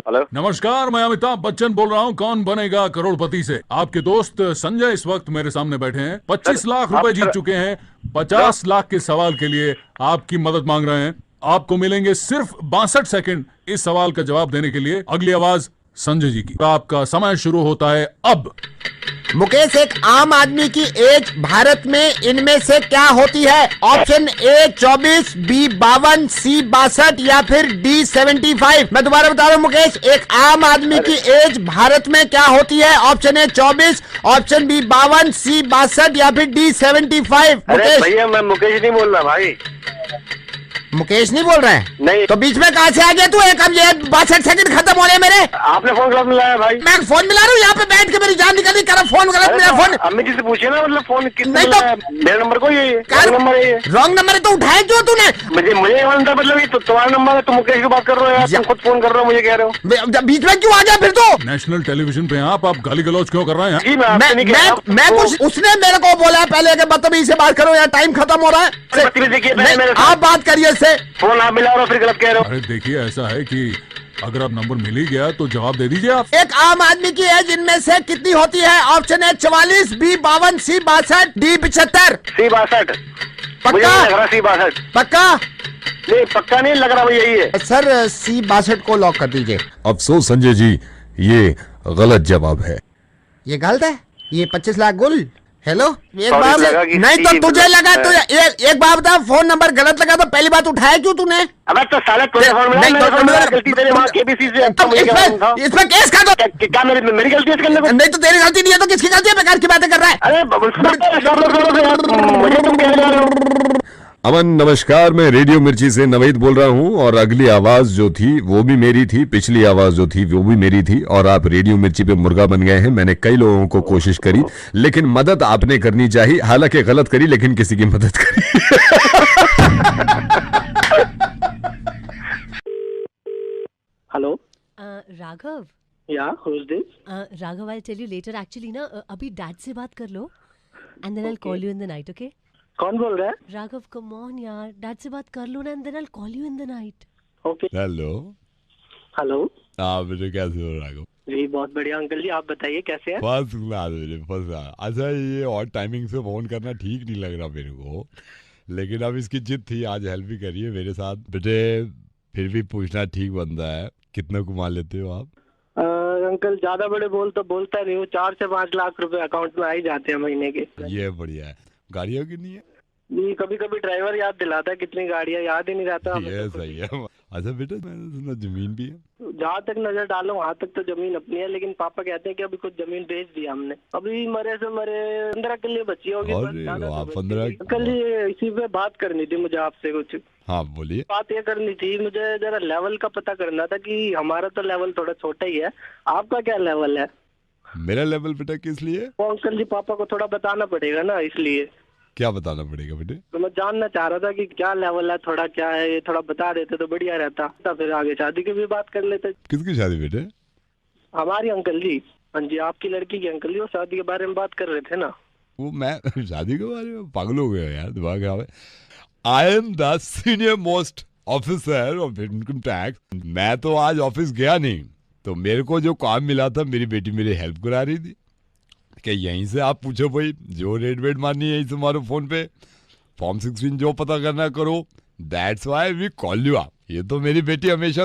हेलो, नमस्कार, मैं अमिताभ बच्चन बोल रहा हूँ कौन बनेगा करोड़पति से. आपके दोस्त संजय इस वक्त मेरे सामने बैठे हैं. 25 लाख रुपए जीत चुके हैं. 50 लाख के सवाल के लिए आपकी मदद मांग रहे हैं. आपको मिलेंगे सिर्फ 62 सेकंड इस सवाल का जवाब देने के लिए. अगली आवाज संजय जी की. आपका समय शुरू होता है अब. मुकेश, एक आम आदमी की एज भारत में इनमें से क्या होती है? ऑप्शन ए 24, बी 52, सी 62 या फिर डी 75. मैं दोबारा बता रहा हूँ मुकेश, एक आम आदमी की एज भारत में क्या होती है? ऑप्शन ए 24, ऑप्शन बी 52, सी 62 या फिर डी 75. अरे भैया मैं मुकेश नहीं बोल रहा भाई. मुकेश नहीं बोल रहे हैं? नहीं. तो बीच में कहाँ से आ गया तू? एक अब ये 62 सेकंड खत्म हो रहे हैं मेरे. आपने फोन गलत मिलाया भाई. मैं फोन मिला रहा हूँ यहाँ पे बैठ के, मेरी जान निकली. कर फोन गलत मिला. फोन अम्मी जी से पूछिए ना, मतलब फोन किसने नहीं तो- मिलाया? मेरा नंबर कोई है, नंबर है. रॉन्ग नंबर है तो उठाए क्यों तूने? मुझे मालूम था, मतलब ये तो तुम्हारा नंबर है. तुम मुकेश की बात कर रहे हो यार. तुम खुद फोन कर रहे हो, मुझे कह रहे हो. बीच में क्यों आ गया फिर तो? नेशनल टेलीविजन पे आप गाली गलौज क्यों कर रहे हैं? जी मैं आपसे नहीं कह रहा. मैं कुछ, उसने मेरे को बोला है पहले कि बदतमीजी से बात करो यार, टाइम खत्म हो रहा है. बदतमीजी किए पहले मेरे साथ. आप बात करिए इससे. फोन आप मिला रहे हो फिर गलत कह रहे हो. अरे देखिए, ऐसा है कि अगर आप नंबर मिल ही गया तो जवाब दे दीजिए आप। एक आम आदमी की एज इनमें से कितनी होती है? Option A 44, B 52, C 62, D 75। C 62। मुझे पक्का? नहीं लग रहा सी 62। पक्का? नहीं पक्का नहीं लग रहा, भाई यही है सर सी 62 को लॉक कर दीजिए। अफसोस संजय जी, ये गलत जवाब है। ये गलत है? ये 25 लाख गुल। हेलो, एक Sorry, बार लगा कि नहीं तो सी तुझे लगा तो एक बात बता, फोन नंबर गलत लगा तो पहली बात उठाया क्यों तूने? अबे तो साले तुझे फोन मिला, नहीं, मेरे तो फोन मिला, मेरा- गलती तेरे वहाँ केबीसी से अब इसमें केस कर दो। क्या मेरी गलती है इसके अंदर? नहीं तो तेरी गलती नहीं है तो किसकी गलती है? बेकार की बातें कर रहा है। अरे मुझे तुम कह रहे हो। अमन नमस्कार, मैं रेडियो मिर्ची से नवेद बोल रहा हूं और अगली आवाज जो थी वो भी मेरी थी, पिछली आवाज जो थी वो भी मेरी थी और आप रेडियो मिर्ची पे मुर्गा बन गए हैं। मैंने कई लोगों को कोशिश करी लेकिन मदद आपने करनी चाहिए, हालांकि गलत करी लेकिन किसी की मदद करी। हेलो राघव, या who's this? Raghav I tell you later actually ना अभी डैड से बात कर लो and then I will call you in the night, okay? कौन बोल रहा है? राघव कम ऑन यार, डैड से बात कर लो ना and then I will call you in the night. Okay. Hello, hello हाँ बेटे कैसे हो राघव? जी बहुत बढ़िया अंकल जी, आप बताइए कैसे हैं? फर्स्ट क्लास बेटे, फर्स्ट क्लास। अच्छा ये और टाइमिंग से फोन करना ठीक नहीं लग रहा मेरे को, लेकिन अब इसकी जिद थी, आज हेल्प भी करिए मेरे साथ बेटे। फिर भी पूछना ठीक बनता है, कितना कमा लेते हो आप? अंकल ज्यादा बड़े तो बोलता नहीं हूँ, 4 से 5 लाख रुपए अकाउंट में आ ही जाते हैं महीने के। ये बढ़िया है। गाड़ियों की नहीं है? जी कभी कभी ड्राइवर याद दिलाता है कितनी गाड़ियाँ, याद ही नहीं रहता हमें ये तो। सही है। अच्छा बेटा मैंने सुना जमीन भी है? जहाँ तक नजर डालो वहाँ तक तो जमीन अपनी है, लेकिन पापा कहते हैं कि अभी कुछ जमीन बेच दी हमने, अभी मरे से मरे 15 किले बची होगी बस, अरे ज्यादा वाह, तो बची 15 नहीं। अंकल ये इसी पे बात करनी थी मुझे आपसे कुछ। हाँ बोलिए। बात ये करनी थी, मुझे जरा लेवल का पता करना था कि हमारा तो लेवल थोड़ा छोटा ही है, आपका क्या लेवल है? मेरा लेवल बेटा किस लिए? वो अंकल जी पापा को थोड़ा बताना पड़ेगा ना, इसलिए। क्या बताना पड़ेगा बेटे? तो मैं जानना चाह रहा था कि क्या लेवल है, थोड़ा क्या है, ये थोड़ा बता देते तो बढ़िया रहता, तो फिर आगे शादी की भी बात कर लेते। किसकी शादी बेटे? हमारी अंकल जी। हाँ जी आपकी लड़की की अंकल जी, वो शादी के बारे में बात कर रहे थे ना। वो मैं शादी के बारे में पागल हो गया यार, दिमाग खराब है। I am the senior most officer of income tax. मैं तो आज ऑफिस गया नहीं, तो मेरे को जो काम मिला था मेरी बेटी मेरी हेल्प करा रही थी कि यहीं से आप पूछो भाई, जो रेड वेड मारनी है यहीं से मारो फोन पे, फॉर्म 16 जो पता करना करो, that's why we call you आप। ये तो मेरी बेटी हमेशा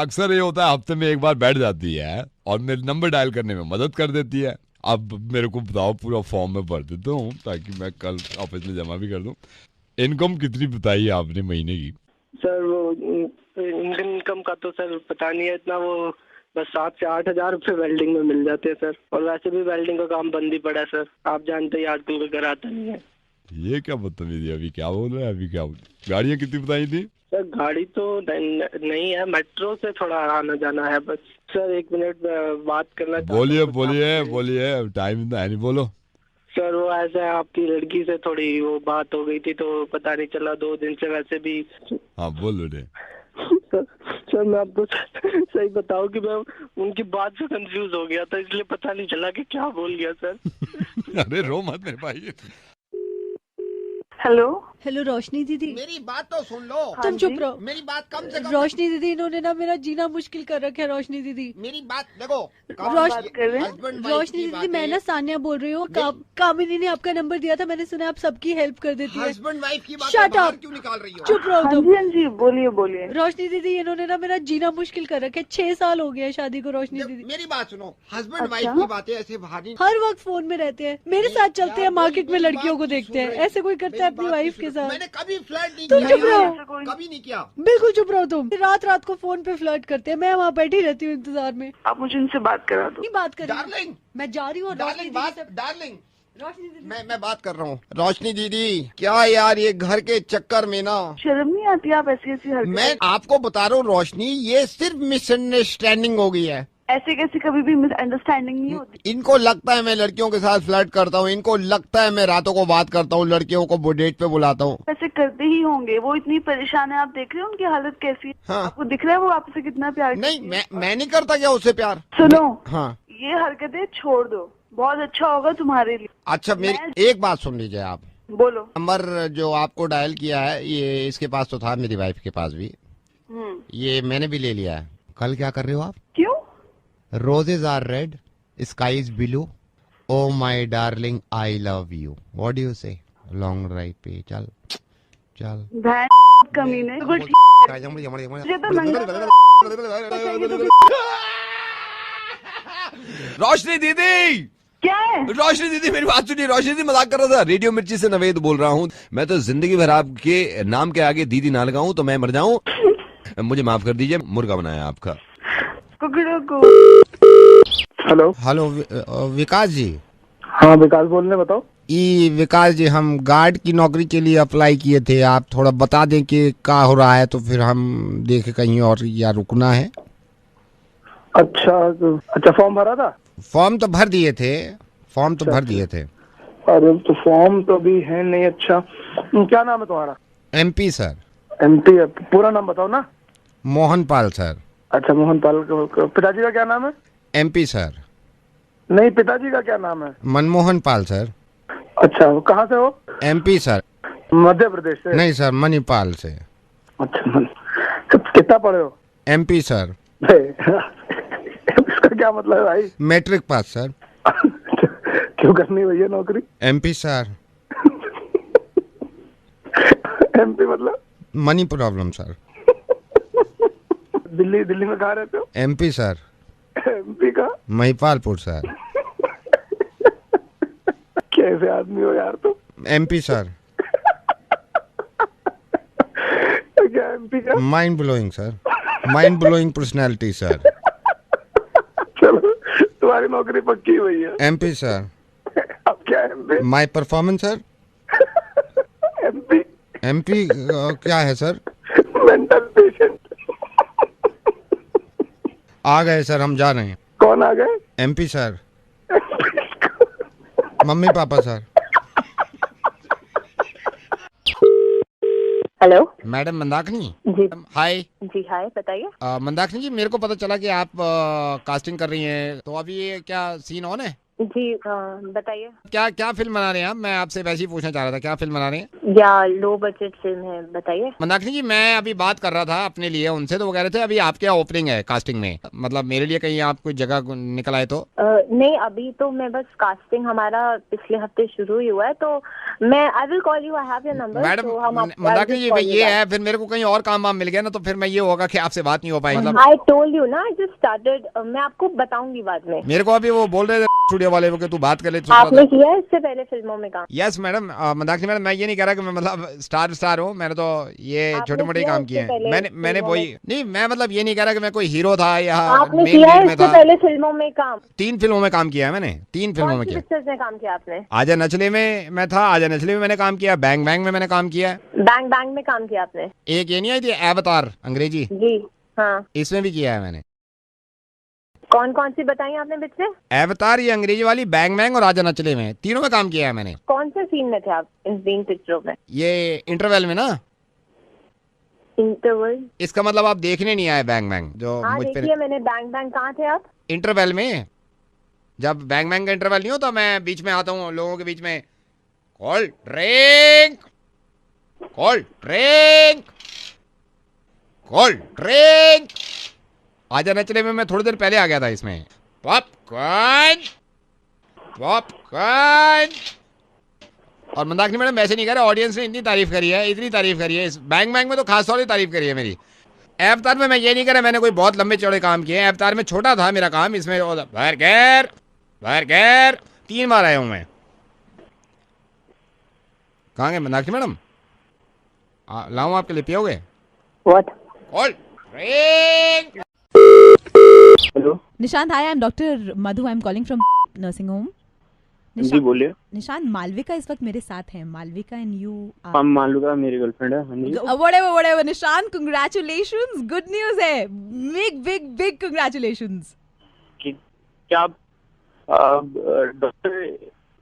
अक्सर ये होता है, हफ्ते में एक बार बैठ जाती है और मेरे नंबर डायल करने में मदद कर देती है। अब मेरे को बताओ, पूरा फॉर्म में भर देता हूँ ताकि मैं कल ऑफिस में जमा भी कर दूँ। इनकम कितनी बताई आपने महीने की? सर वो इनकम का तो सर पता नहीं है इतना, वो बस 7 से 8 हजार रुपए वेल्डिंग में मिल जाते हैं सर, और वैसे भी वेल्डिंग का काम बंद ही पड़ा है सर, आप जानते ही आजकल कोई घर आता नहीं है। ये क्या बदतमीजी, अभी क्या बोल रहे हैं? अभी क्या गाड़ियाँ कितनी बताई थी? सर गाड़ी तो नहीं है, मेट्रो से थोड़ा आना जाना है बस। सर 1 मिनट बात करना चाहता हूं। बोलिए बोलिए बोलिए, टाइम इतना है नहीं, बोलो। सर वो ऐसा है, आपकी लड़की से थोड़ी वो बात हो गई थी तो पता नहीं चला, 2 दिन से वैसे भी। हाँ बोलो रे। सर मैं आपको सही बताऊं कि मैं उनकी बात से कंफ्यूज हो गया था, इसलिए पता नहीं चला कि क्या बोल गया सर। अरे रो मत मेरे भाई। हेलो हेलो रोशनी दीदी, मेरी बात तो सुन लो। तुम चुप रहो। मेरी बात कम से कम। रोशनी दीदी इन्होंने ना मेरा जीना मुश्किल कर रखा है। रोशनी दीदी मेरी बात देखो। रोशनी दीदी मैं ना सानिया बोल रही हूँ। कामिनी ने आपका नंबर दिया था, मैंने सुना आप सबकी हेल्प कर देती है। हस्बैंड वाइफ की बात Shut बाहर up! क्यों निकाल रही हो? चुप रहो तुम। हाँ जी बोलिए बोलिए। रोशनी दीदी इन्होंने ना मेरा जीना मुश्किल कर रखा है। 6 साल हो गए शादी को। रोशनी दीदी मेरी बात सुनो, हस्बैंड वाइफ की बातें ऐसे भारी हर वक्त फोन में रहते हैं, मेरे साथ चलते हैं, मार्केट में लड़कियों को देखते हैं। ऐसे कोई करता है अपनी वाइफ के साथ? मैंने कभी फ्लर्ट नहीं तुम किया, चुप रहो। कभी नहीं किया। बिल्कुल चुप रहो तुम। रात रात को फोन पे फ्लर्ट करते हैं, मैं वहाँ बैठी रहती हूँ इंतजार में। आप मुझे उनसे बात करा दो। नहीं बात कर रही हूँ। डार्लिंग, मैं जा रही हूँ। और रोशनी डार्लिंग दीदी से बात, डार्लिंग रोशनी दीदी मैं बात कर रहा हूँ। रोशनी दीदी क्या यार, ये घर के चक्कर में ना शर्म नहीं आती आप ऐसी ऐसी हरकतें? मैं आपको बता रहा हूँ रोशनी, ये सिर्फ मिसअंडरस्टैंडिंग हो गई है। ऐसे कैसे कभी भी मिसअंडरस्टैंडिंग नहीं होती। इनको लगता है मैं लड़कियों के साथ फ्लर्ट करता हूँ, इनको लगता है मैं रातों को बात करता हूँ, लड़कियों को डेट पे बुलाता हूँ। ऐसे करते ही होंगे, वो इतनी परेशान है, आप देख रहे हो उनकी हालत कैसी है। हाँ। आपको दिख रहा है वो आपसे कितना प्यार नहीं करती है? मैं नहीं करता क्या उससे प्यार? सुनो, हाँ ये हरकतें छोड़ दो, बहुत अच्छा होगा तुम्हारे लिए। अच्छा मेरी एक बात सुन लीजिए आप। बोलो। नंबर जो आपको डायल किया है, ये इसके पास तो था, मेरी वाइफ के पास भी, ये मैंने भी ले लिया है। कल क्या कर रहे हो आप? क्यों? Roses are red, sky is blue, oh my darling I love you, what do you say? Long drive पे चल चल। कमीने मुझे तो रोशनी दीदी, क्या है? रोशनी दीदी मेरी बात सुनिए। रोशनी दीदी मजाक कर रहा था। रेडियो मिर्ची से नवेद बोल रहा हूँ। मैं तो जिंदगी भर आपके नाम के आगे दीदी ना लगाऊं तो मैं मर जाऊं। मुझे माफ कर दीजिए, मुर्गा बनाया आपका। हेलो हेलो विकास जी। हाँ विकास बोल रहे, बताओ। विकास जी, हम गार्ड की नौकरी के लिए अप्लाई किए थे। आप थोड़ा बता दें कि क्या हो रहा है, तो फिर हम देखें कहीं और या रुकना है। अच्छा फॉर्म भरा था? फॉर्म तो भर दिए थे, फॉर्म तो भर दिए थे। अरे तो फॉर्म तो भी है नहीं। अच्छा क्या नाम है तुम्हारा? MP sir. MP है? पूरा नाम बताओ ना। मोहन पाल सर। अच्छा मोहन पाल। पिताजी का क्या नाम है? MP sir. नहीं, पिताजी का क्या नाम है? मनमोहन पाल सर। अच्छा कहाँ से हो? MP sir. मध्य प्रदेश से? नहीं सर, मणिपाल से। अच्छा कितना पढ़े हो? MP sir. इसका क्या मतलब है भाई? Matric pass sir. क्यों करनी भैया नौकरी? MP sir. MP मतलब? Money problem sir. दिल्ली में कहाँ रहते हो? MP sir. MP का? महिपालपुर सर। कैसे आदमी हो यार तुम? MP sir. क्या MP का? Mind blowing sir, mind blowing personality sir. चलो तुम्हारी नौकरी पक्की हुई है। MP sir. अब क्या है MP? My performance sir. MP क्या है सर? Mental patient. आ गए सर, हम जा रहे हैं। कौन आ गए? MP sir. Mummy papa sir. Hello madam Mandakini ji. Hi. जी हाय, बताइए। मंदाकिनी जी, मेरे को पता चला कि आप कास्टिंग कर रही हैं, तो अभी ये क्या सीन ऑन है? जी बताइए। क्या क्या फिल्म बना रहे हैं आप? मैं आपसे वैसे ही पूछना चाह रहा था, क्या फिल्म बना रहे हैं? या लो बजट फिल्म है, बताइए। मंदाकिनी जी, मैं अभी बात कर रहा था अपने लिए उनसे, तो वो कह रहे थे अभी आपके यहाँ ओपनिंग है कास्टिंग में, मतलब मेरे लिए कहीं आप कोई जगह निकल आए तो? नहीं, अभी तो मैं बस कास्टिंग हमारा पिछले हफ्ते शुरू ही हुआ है, तो मैं I will call you, I have your number. Madam Mandakini ji, ये है, फिर मेरे को कहीं और काम वाम मिल गया ना, तो फिर मैं ये होगा कि आपसे बात नहीं हो पाई। मतलब आई टोल्ड यू ना, आई जस्ट स्टार्टेड। मैं आपको बताऊंगी बाद में। मेरे को अभी वो बोल रहे थे स्टूडियो वाले कि तू बात कर ले। आपने किया है इससे पहले फिल्मों में काम? Yes madam. मंदाकिनी मैडम, मैं ये नहीं कह रहा कि मैं मतलब स्टार हूँ, मैंने तो ये छोटे मोटे काम किए हैं। मैंने वही नहीं, मैं मतलब ये नहीं कह रहा कि मैं कोई हीरो था या आपने किया है इससे पहले फिल्मों में काम? 3 फिल्मों में काम किया है मैंने, 3 फिल्मों में किया। पिक्चर्स में काम किया आपने? आजा नचले में मैं था, आजा नचले में मैंने काम किया, बैंग बैंग में मैंने काम किया। बैंग बैंग में काम किया आपने? एक ये नहीं आई थी अवतार अंग्रेजी? जी हाँ, इसमें भी किया है मैंने। कौन कौन सी बताई आपने पिक्चर? अवतार, ये अंग्रेजी वाली, बैंग बैंग और आजा नचले में, तीनों में काम किया है मैंने। कौन से सीन में थे आप इन 3 पिक्चरों में? ये इंटरवल में ना। इंटरवल? इसका मतलब आप देखने नहीं आए बैंग बैंग जो हाँ मुझ पे? देखिए मैंने बैंग बैंग। कहाँ थे आप? इंटरवल में, जब बैंग बैंग का इंटरवल नहीं होता, मैं बीच में आता हूँ लोगों के बीच में, cold drink, cold drink, cold drink. आजा नचले में मैं थोड़ी देर पहले आ गया था इसमें। Popcorn, popcorn. और मंदाकिनी मैडम वैसे नहीं कह रहे, ऑडियंस ने इतनी तारीफ करी है, इतनी तारीफ करी है, इस बैंग बैंग में तो खास तौर से तारीफ करी है मेरी। अवतार में मैं ये नहीं कह रहा मैंने कोई बहुत लंबे चौड़े काम किए हैं, अवतार में छोटा था मेरा काम। इसमें बर्गर बर्गर 3 बार आया हूं मैं। कहाँ गए मंदाकिनी मैडम? लाऊं आपके लिए, पियोगे? What? Cold drink. Hello Nishant, hi, I am doctor Madhu, I am calling from nursing home. जी बोलिए। निशांत, मालविका इस वक्त मेरे साथ है। मालविका एंड यू हम मालविका मेरी गर्लफ्रेंड है। हाँ जी। Whatever Nishant, congratulations, good news है, बिग बिग बिग कांग्रेचुलेशंस। क्या आप डॉक्टर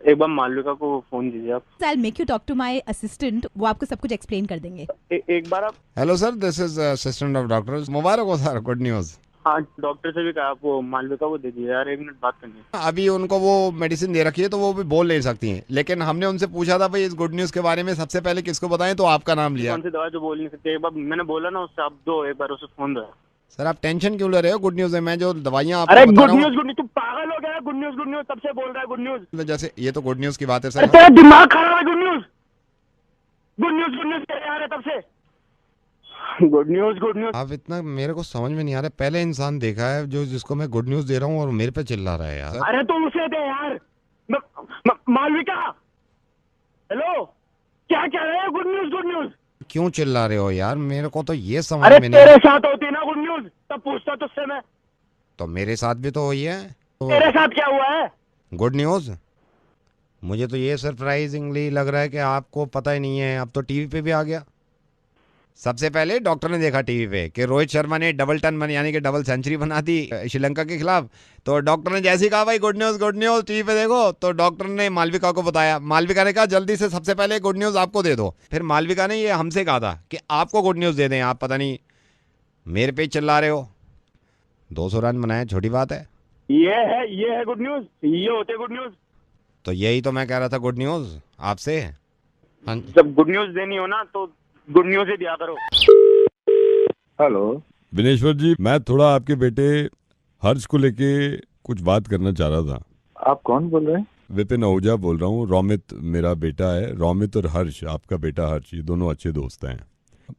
एक बार मालविका को फोन दीजिए आप। I will make you talk to my assistant, वो आपको सब कुछ एक्सप्लेन कर देंगे। एक बार आप। Hello sir, this is assistant of doctor. मुबारक हो सर, गुड न्यूज़। हाँ डॉक्टर से भी कहा, आप वो मालविका को दे दीजिए यार, 1 मिनट बात करनी है। अभी उनको वो मेडिसिन दे रखी है तो वो भी बोल नहीं सकती हैं, लेकिन हमने उनसे पूछा था भाई इस गुड न्यूज़ के बारे में सबसे पहले किसको बताएं, तो आपका नाम लिया। कौन सी दवा जो बोल नहीं सकते? एक बार मैंने बोला ना उससे, आप दो, एक बार उसे फोन दो। सर आप टेंशन क्यों ले रहे हो? गुड न्यूज है, मैं जो दवाइयाँ अरे आपको बता गुड रहा न्यूज, गुड न्यूज, तू पागल हो गया? गुड न्यूज तब से बोल रहा है गुड न्यूज। हूँ जैसे ये तो गुड न्यूज की बात है अरे सर। तेरा दिमाग खराब है। गुड न्यूज कह रहा है तब से। Good news. आप इतना मेरे को समझ में नहीं आ रहा, पहले इंसान देखा है जो जिसको मैं गुड न्यूज दे रहा हूँ और मेरे पे चिल्ला रहा है यार। अरे तो उसे दे यार। मालविका, हेलो, क्या कह रहे हैं? Good news. क्यों चिल्ला रहे हो यार? मेरे को तो ये समझ अरे में नहीं। तेरे साथ होती ना गुड न्यूज, तब पूछता तुझसे मैं। तो मेरे साथ भी तो हुई है। तेरे साथ क्या हुआ है? Good news. मुझे तो ये सरप्राइजिंगली लग रहा है कि आपको पता ही नहीं है, अब तो टीवी पे भी आ गया। सबसे पहले डॉक्टर ने देखा टीवी पे कि रोहित शर्मा ने डबल टन यानी कि डबल सेंचुरी बना दी श्रीलंका के खिलाफ। तो डॉक्टर ने जैसे ही कहा भाई गुड न्यूज टीवी पे देखो, तो डॉक्टर ने मालविका को बताया। मालविका ने कहा जल्दी से सबसे पहले गुड न्यूज आपको दे दो। फिर मालविका ने ये हमसे कहा था कि आपको गुड न्यूज दे दें, आप पता नहीं मेरे पे चिल्ला रहे हो। 200 रन बनाए, छोटी बात है। ये है गुड न्यूज, ये होते गुड न्यूज। तो यही तो मैं कह रहा था गुड न्यूज आपसे। हाँ, जब गुड न्यूज देनी हो ना तो गुड न्यूज ही दिया करो। हेलो विनेश्वर जी, मैं थोड़ा आपके बेटे हर्ष को लेके कुछ बात करना चाह रहा था। आप कौन बोल रहे हैं? विपिन आहूजा बोल रहा हूँ। रोमित मेरा बेटा है, रोमित और हर्ष, आपका बेटा हर्ष, ये दोनों अच्छे दोस्त हैं।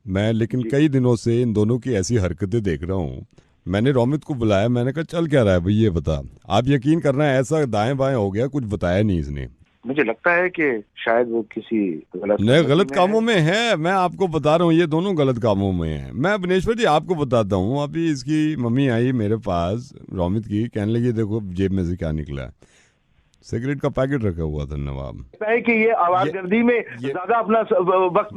मैं लेकिन कई दिनों से इन दोनों की ऐसी हरकतें देख रहा हूँ। मैंने रोमित को बुलाया, मैंने कहा चल क्या रहा है भाई ये बता। आप यकीन करना है ऐसा दाएं बाएं हो गया, कुछ बताया नहीं इसने। मुझे लगता है कि शायद वो किसी गलत कामों में है। मैं आपको बता रहा हूँ ये दोनों गलत कामों में है। मैं विनेश्वर जी आपको बताता हूँ, अभी इसकी मम्मी आई मेरे पास रोमित की, कहने लगी देखो जेब में से क्या निकला है। सिगरेट का पैकेट रखा हुआ था नवाब। है कि ये आवाजगर्दी में ज्यादा अपना वक्त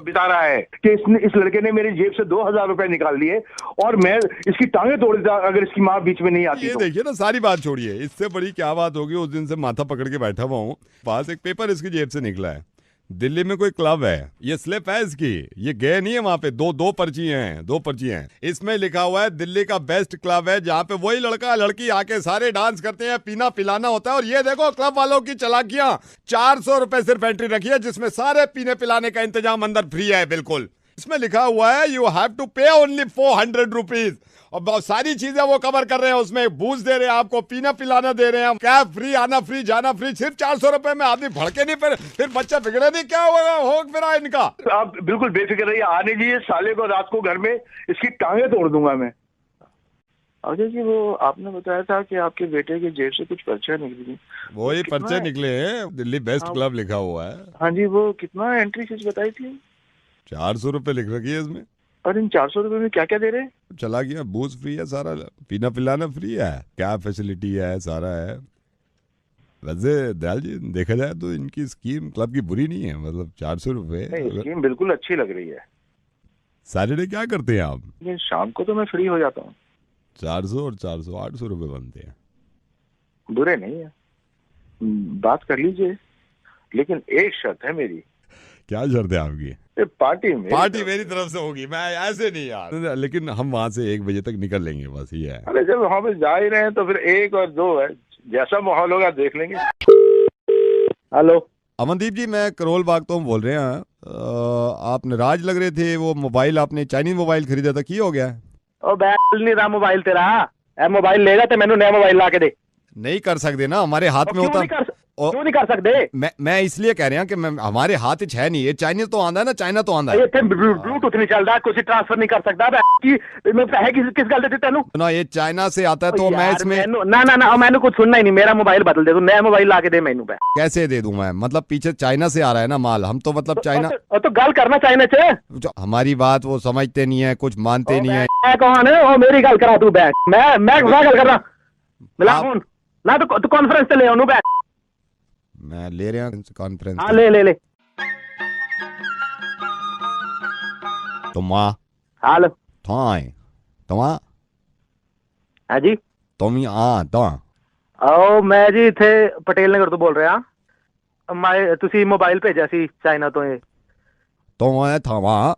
बिता रहा है कि इस लड़के ने मेरी जेब से 2000 रुपए निकाल लिए और मैं इसकी टांगे तोड़ देता अगर इसकी माँ बीच में नहीं आती। ये देखिए ना, सारी बात छोड़िए, इससे बड़ी क्या बात होगी। उस दिन से माथा पकड़ के बैठा हुआ हूँ, पास एक पेपर इसकी जेब से निकला है। दिल्ली में कोई क्लब है, ये स्लिप है इसकी, ये गए नहीं है वहां पे। दो पर्ची हैं। इसमें लिखा हुआ है दिल्ली का बेस्ट क्लब है जहाँ पे वही लड़का लड़की आके सारे डांस करते हैं, पीना पिलाना होता है। और ये देखो क्लब वालों की चालाकियां, 400 रुपए सिर्फ एंट्री रखी है जिसमें सारे पीने पिलाने का इंतजाम अंदर फ्री है बिल्कुल। इसमें लिखा हुआ है यू हैव टू पे ओनली 400 रुपीज। और बहुत सारी चीजें वो कवर कर रहे हैं, उसमें बूझ दे रहे हैं आपको, पीना पिलाना दे रहे हैं, कैब फ्री, आना फ्री, जाना फ्री, सिर्फ 400 रुपए में। आदमी भड़के नहीं, फिर बच्चा बिगड़े नहीं, क्या हो फिर इनका। आप बिल्कुल बेफिक्र रहिए, आने दीजिए साले को रात को घर में, इसकी टांगे तोड़ दूंगा मैं। अजय जी, वो आपने बताया था कि आपके बेटे की जेब से कुछ पर्चे निकली। वही पर्चे निकले हैं, दिल्ली बेस्ट क्लब लिखा हुआ है। हाँ जी, वो कितना एंट्री फीस बताई थी? 400 रुपए लिख रखी है इसमें। और इन 400 रुपए में क्या क्या दे रहे हैं? चला गया, बूझ फ्री है, सारा पीना पिलाना फ्री है, क्या फैसिलिटी है, सारा है। वैसे दयाल जी देखा जाए तो इनकी स्कीम क्लब की बुरी नहीं है, मतलब 400 रुपए स्कीम बिल्कुल अच्छी लग रही है। सैटरडे क्या करते हैं आप? शाम को तो मैं फ्री हो जाता हूँ। 400 और 400 800 रुपए बनते हैं। बुरे नहीं है, बात कर लीजिए, लेकिन एक शर्त है मेरी। क्या शर्त है आपकी? पार्टी मेरी तरफ से होगी, मैं ऐसे नहीं यार, लेकिन हम वहाँ से 1 बजे तक निकल लेंगे, बस ये है। अरे जब वहाँ पे जा ही रहे हैं तो फिर 1 और 2 है, जैसा माहौल होगा देख लेंगे। हेलो अमनदीप जी, मैं करोल बाग तो बोल रहे हैं। आप नाराज लग रहे थे, वो मोबाइल आपने चाइनीज मोबाइल खरीदा था, की हो गया? ओ बैल नहीं रहा मोबाइल तेरा। मोबाइल लेगा तो मैंने नया मोबाइल ला के दे। नहीं कर सकते ना, हमारे हाथ में होता। क्यों नहीं कर सकते? मैं इसलिए कह रहा कि हमारे हाथ है नहीं, ये चाइनीज तो आंदा है ना, चाइना तो आंदा है। ब्लूटूथ नहीं चलता, कुछ ट्रांसफर नहीं कर सकता। किस गल दे तेनू ना, ये चाइना से आता है तो मैं इसमें ना मैंने कुछ सुनना ही नहीं। मेरा मोबाइल बदल दे, तू नया मोबाइल ला के दे मैनू। कैसे दे दूं मैं? मतलब पीछे चाइना से आ रहा है ना माल, हम तो मतलब चाइना तो गल करना चाइना से। हमारी बात वो समझते नहीं है, कुछ मानते नहीं है। कौन है वो? मेरी गल करा तू बैठ। मैं गल कर रहा, मिला फोन ना तो कॉन्फ्रेंस पे ले आऊं बैठ। मैं ले रहा हूँ कॉन्फ्रेंस। हाँ ले तुम हाल थाए तुम है जी, तुम तो आओ मैं जी इथे पटेल नगर तो बोल रहा। मैं तुसी मोबाइल भेजा सी चाइना तो। तो था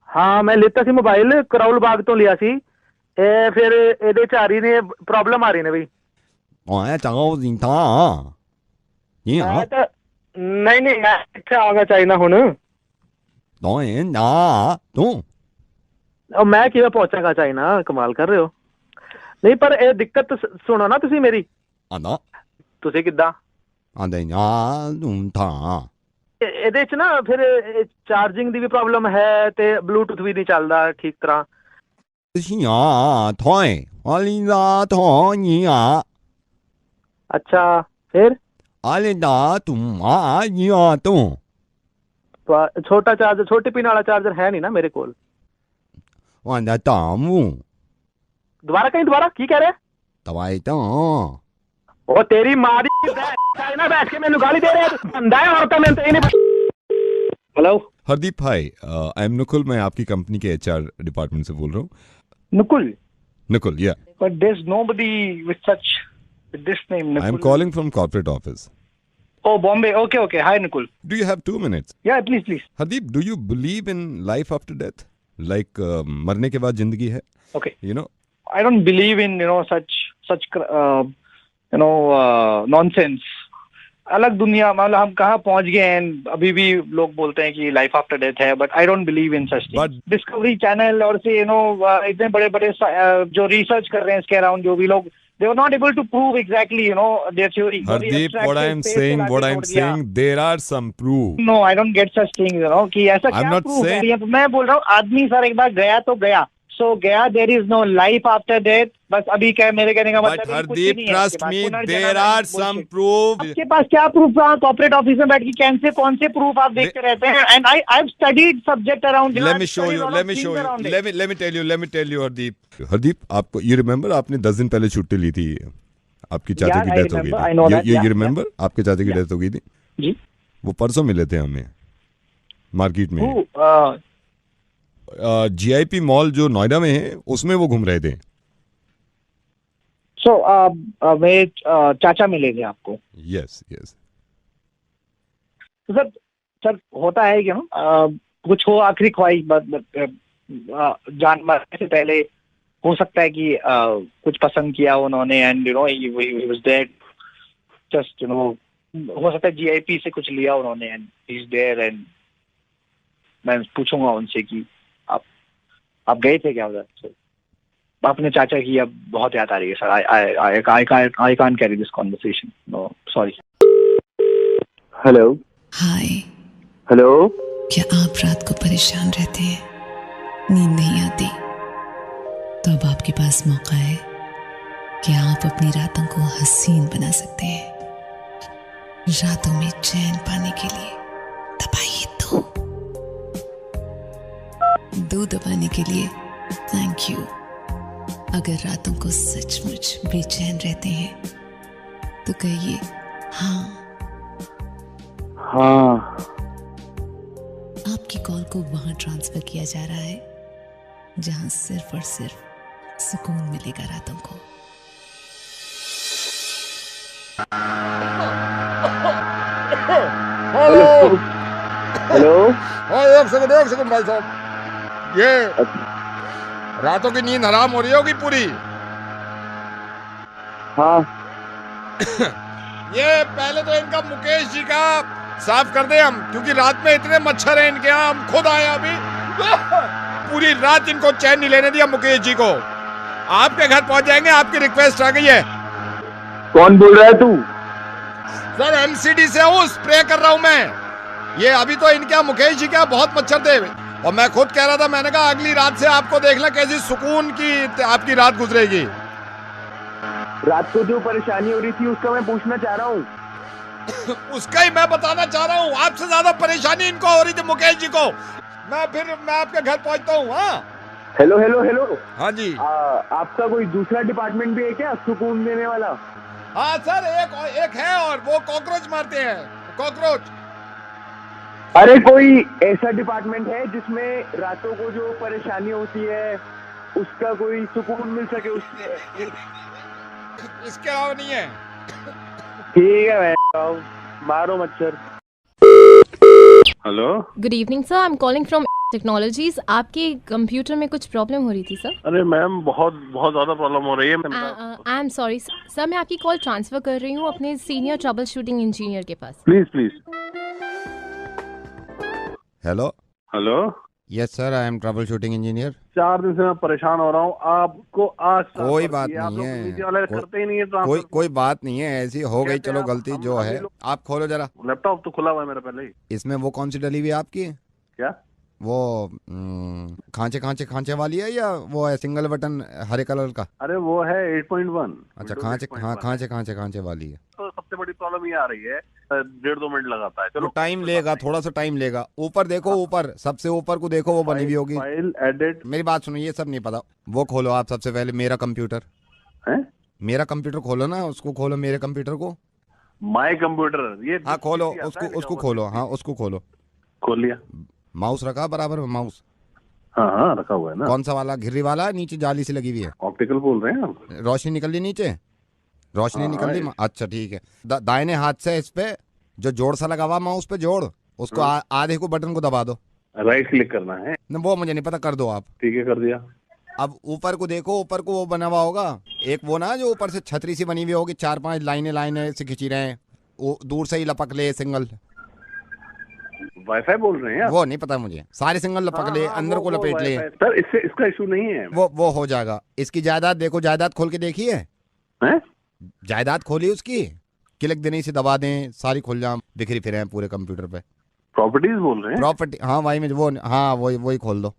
हाँ मैं लिता सी मोबाइल, करोल बाग तो लिया सी। फिर एदे च आ रही ने प्रॉब्लम आ रही ने भाई। नहीं मैं इत्थे आ गया चाइना हुन। तू ਉਹ ਮੈਂ ਕਿਵੇਂ ਪਹੁੰਚਾਂਗਾ ਚਾਈਨਾ, ਕਮਾਲ ਕਰ ਰਹੇ ਹੋ। ਨਹੀਂ ਪਰ ਇਹ ਦਿੱਕਤ ਸੁਣੋ ਨਾ ਤੁਸੀਂ ਮੇਰੀ। ਆਂਦਾ ਤੁਸੀਂ ਕਿੱਦਾਂ ਆਂਦੇ ਨਾ ਨੂੰ ਤਾਂ ਇਹਦੇ ਚ ਨਾ ਫਿਰ ਚਾਰਜਿੰਗ ਦੀ ਵੀ ਪ੍ਰੋਬਲਮ ਹੈ ਤੇ ਬਲੂਟੁੱਥ ਵੀ ਨਹੀਂ ਚੱਲਦਾ ਠੀਕ ਤਰ੍ਹਾਂ। ਅੱਛਾ ਫਿਰ ਛੋਟਾ ਚਾਰਜਰ, ਛੋਟੀ ਪਿਨ ਵਾਲਾ ਚਾर्जर है नहीं ना मेरे कोल। दोबारा कहीं दोबारा की कह रहे? दवाई तो ओ तेरी माँ दी ना बैठ के मैंने गाली दे रहे हैं, बंदा है औरत में तो नहीं। हेलो हरदीप भाई, आई एम नुकुल, मैं आपकी कंपनी के एचआर डिपार्टमेंट से बोल रहा हूँ। नुकुल? नुकुल, या। But there's nobody with such with this name. Nukul. I am calling from corporate office. Oh, Bombay. Okay, okay. Hi, Nukul. Do you have 2 minutes? Yeah, please, please. Hardeep, do you believe in life after death? Like मरने के बाद जिंदगी है? Okay. You know? I don't believe in such nonsense. अलग दुनिया, मतलब हम कहाँ पहुंच गए हैं। अभी भी लोग बोलते हैं कि लाइफ आफ्टर डेथ है, but I don't believe in such things. Discovery channel और से इतने बड़े बड़े जो रिसर्च कर रहे हैं इसके अराउंड, जो भी लोग they were not able to prove exactly their theory. Hardeep, what I am saying, there are some proof. No, I don't get such things, कि ऐसा क्या proof है? मैं बोल रहा हूँ आदमी सर एक बार गया तो गया, so गया, there is no life after death. बस अभी क्या मेरे कहने का मतलब है, कुछ भी नहीं है। Trust me, there are some proof. आपके पास क्या प्रूफ? कॉर्पोरेट ऑफिस में बैठ के कौन से प्रूफ आप देखते रहते हैं? And I've studied subject around. Let me show you. Let me tell you, Hardeep. Hardeep, आपको you remember आपने 10 दिन पहले छुट्टी ली थी, आपकी चाचा की डेथ हो गई थी। You remember आपके चाचा की डेथ हो गई थी जी। वो परसों मिले थे हमें मार्केट में। GIP मॉल जो नोएडा में है उसमें वो घूम रहे थे। So मेरे चाचा मिले थे आपको? Yes, yes. तो सर होता है कि कुछ हो आखिरी ख्वाहिश जान मरने से पहले, हो सकता है कि कुछ पसंद किया उन्होंने, and he was there, just हो सकता है GIP से कुछ लिया उन्होंने, and he is there, and मैं पूछूंगा उनसे कि आप गए थे क्या उधर? अपने चाचा की अब बहुत याद आ रही है sir. I can't carry this conversation. No, sorry. Hello. Hi. Hello. क्या आप रात को परेशान रहते हैं, नींद नहीं आती? तो अब आपके पास मौका है कि आप अपनी रातों को हसीन बना सकते हैं। रातों में चैन पाने के लिए दबाइए दो दबाने के लिए थैंक यू। अगर रातों को सचमुच बेचैन रहते हैं तो कहिए हाँ। हाँ। आपकी कॉल को वहां ट्रांसफर किया जा रहा है जहां सिर्फ और सिर्फ सुकून मिलेगा रातों को। हेलो। एक सेकंड भाई साहब, ये रातों की नींद हराम हो रही होगी पूरी। हाँ। ये पहले तो इनका मुकेश जी का साफ कर दे हम, क्योंकि रात में इतने मच्छर हैं इनके यहाँ, हम खुद आए अभी। पूरी रात इनको चैन नहीं लेने दिया मुकेश जी को। आपके घर पहुंच जाएंगे, आपकी रिक्वेस्ट आ गई है। कौन बोल रहा है तू? सर MCD से हूँ, स्प्रे कर रहा हूँ मैं। ये अभी तो इनके यहाँ मुकेश जी के बहुत मच्छर थे, और मैं खुद कह रहा था, मैंने कहा अगली रात से आपको देखना कैसी सुकून की आपकी रात गुजरेगी। रात को जो परेशानी हो रही थी उसका मैं पूछना चाह रहा हूँ। उसका ही मैं बताना चाह रहा हूँ। आपसे ज्यादा परेशानी इनको हो रही थी मुकेश जी को। मैं आपके घर पहुंचता हूँ। हाँ हेलो हेलो हेलो। हाँ जी। आपका कोई दूसरा डिपार्टमेंट भी है क्या सुकून देने वाला? हाँ सर, एक है, और वो कॉकरोच मारते हैं, कॉकरोच। अरे कोई ऐसा डिपार्टमेंट है जिसमें रातों को जो परेशानी होती है उसका कोई सुकून मिल सके उससे? इसके अलावा नहीं है। ठीक है, मारो मच्छर। Hello, good evening sir, I am calling from technologies. आपके कंप्यूटर में कुछ प्रॉब्लम हो रही थी सर? अरे मैम बहुत ज्यादा प्रॉब्लम हो रही है। आई एम सॉरी सर, मैं आपकी कॉल ट्रांसफर कर रही हूँ अपने सीनियर ट्रबल शूटिंग इंजीनियर के पास। Please. Hello. Hello. Yes sir, I am trouble shooting engineer. 4 दिन से मैं परेशान हो रहा हूँ, आपको आज कोई बात नहीं है, मीडिया वाले करते ही नहीं है। कोई बात नहीं है, ऐसी हो गई, चलो गलती जो है। आप खोलो जरा, लैपटॉप तो खुला हुआ है मेरा पहले ही। इसमें वो कौन सी डली हुई है आपकी? क्या वो खांचे वाली है या वो है सिंगल बटन हरे कलर का? अरे वो है 8.1। अच्छा, खांचे वाली है। तो सबसे बड़ी प्रॉब्लम ये आ रही है, 1.5-2 मिनट लगाता है। चलो टाइम लेगा, थोड़ा सा टाइम लेगा। ऊपर देखो, ऊपर सबसे ऊपर को देखो, वो बनी हुई होगी फाइल एडिट। मेरी बात सुनो, ये सब नहीं पता। वो खोलो आप सबसे पहले मेरा कंप्यूटर है, मेरा कंप्यूटर खोलो ना, उसको खोलो, मेरे कंप्यूटर को। माय कंप्यूटर, ये हाँ खोलो, उसको खोलो। हाँ उसको खोलो। खोल लिया। माउस रखा बराबर में? माउस हाँ रखा हुआ है ना। कौन सा वाला? घिर्री वाला? नीचे जाली से लगी हुई है? ऑप्टिकल बोल रहे हैं आप? रोशनी निकल ली नीचे? रोशनी निकल ली? अच्छा ठीक है। दाहिने हाथ से इस पे जो जोड़ सा लगा हुआ माउस पे, जोड़ उसको आधे को बटन को दबा दो। राइट क्लिक करना है न, वो मुझे नहीं पता, कर दो आप। ठीक है, कर दिया। अब ऊपर को देखो, ऊपर को वो बना हुआ होगा एक, वो ना जो ऊपर से छतरी सी बनी हुई होगी, 4-5 लाइनें से खिंची रहे हैं, वो दूर से ही लपक ले सिंगल। वाईफाई बोल रहे हैं? वो नहीं पता मुझे, सारे सिंगल लपक ले, अंदर को लपेट ले। सर इससे इसका इशू नहीं है। वो हो जाएगा। इसकी जायदाद देखो, जायदाद खोल के देखी है? जायदाद खोली उसकी, क्लिक देने से दबा दें, सारी खुल जाए, बिखरी फिरे हैं पूरे कंप्यूटर पे। प्रॉपर्टीज बोल रहे हैं? प्रॉपर्टी, हाँ भाई में वो, हाँ वही खोल दो।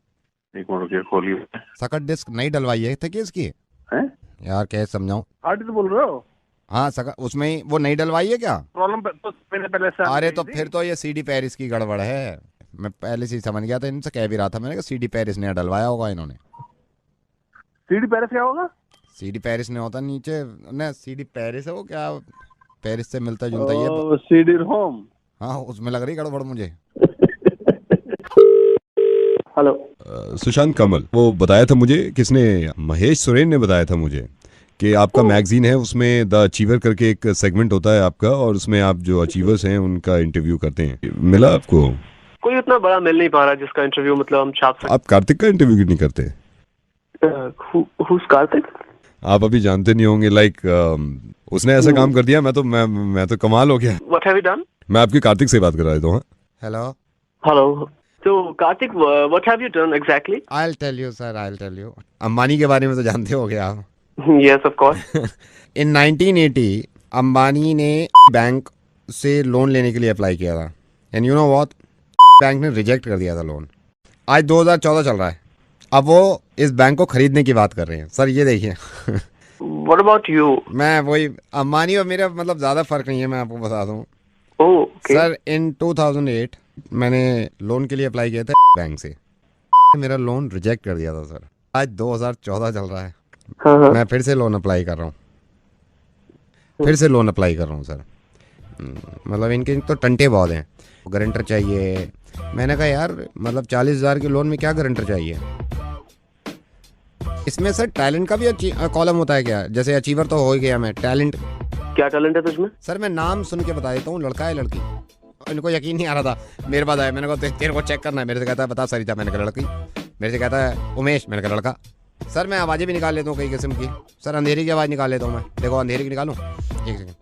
एक मिनट रुकिए, खोलिए। सकट डिस्क नहीं डलवाई है थे इसकी? है यार कैसे समझाऊं? हार्ड डिस्क बोल रहे हो? हाँ सकट, उसमें ही वो नहीं डलवाई है क्या? प्रॉब्लम तो मैंने पहले से। अरे तो फिर तो ये सीडी पेरिस की गड़बड़ है। मैं पहले से ही समझ गया था, इनसे कह भी रहा था मैंने कि सीडी पेरिस ने डलवाया होगा इन्होंने। सीडी पेरिस क्या होगा? सीडी पेरिस ने होता नीचे ना, सीडी पेरिस है वो, क्या पेरिस से मिलता जुलता ये सीडी रोम। हाँ उसमें लग रही गड़बड़ मुझे। हेलो सुशांत कमल, वो बताया था मुझे, किसने? महेश सोरेन ने बताया था मुझे कि आपका मैगजीन है, उसमें द अचीवर करके एक सेगमेंट होता है आपका, और उसमें आप जो अचीवर्स हैं उनका इंटरव्यू करते हैं। मिला आपको? कोई उतना बड़ा मिल नहीं पा रहा जिसका इंटरव्यू मतलब हम छाप सकते। आप कार्तिक का इंटरव्यू क्यों नहीं करते? कार्तिक? आप अभी जानते नहीं होंगे, लाइक उसने ऐसा काम कर दिया, मैं तो कमाल हो गया। What have you done? मैं आपकी कार्तिक से बात कर रहा था। हेलो तो Kartik, what have you done exactly? I'll tell you sir, I'll tell you। Ambani के बारे में तो जानते होंगे आप? Yes of course। In 1980 Ambani ने बैंक से लोन लेने के लिए अप्लाई किया था, and you know what, bank ने रिजेक्ट कर दिया था लोन। आज 2014 चल रहा है, अब वो इस बैंक को खरीदने की बात कर रहे हैं। सर ये देखिए। What about you? मैं वही, अंबानी और मेरा मतलब ज्यादा फर्क नहीं है, मैं आपको बता दूं। okay। सर इन 2008 मैंने लोन के लिए अप्लाई किया था बैंक से, मेरा लोन रिजेक्ट कर दिया था सर। आज 2014 चल रहा है, हाँ। मैं फिर से लोन अप्लाई कर रहा हूँ, सर। मतलब इनके तो टंटे बहुत हैं, गारंटर चाहिए। मैंने कहा यार मतलब 40,000 के लोन में क्या गारंटर चाहिए? इसमें सर टैलेंट का भी कॉलम होता है क्या? जैसे अचीवर तो हो ही गया मैं, टैलेंट क्या टैलेंट है तुझमें? सर मैं नाम सुन के बता देता हूँ, लड़का है लड़की। इनको यकीन नहीं आ रहा था, मेरे पास आया, मैंने कहा तेरे को चेक करना है। मेरे से कहता है बता सरिता, मैंने कहा लड़की। मेरे से कहता है उमेश, मैंने कहा लड़का। सर मैं आवाज़ें भी निकाल लेता हूँ कई किस्म की। सर अंधेरी की आवाज़ निकाल लेता हूँ मैं, देखो अंधेरी की निकालूँ, एक सेकंड।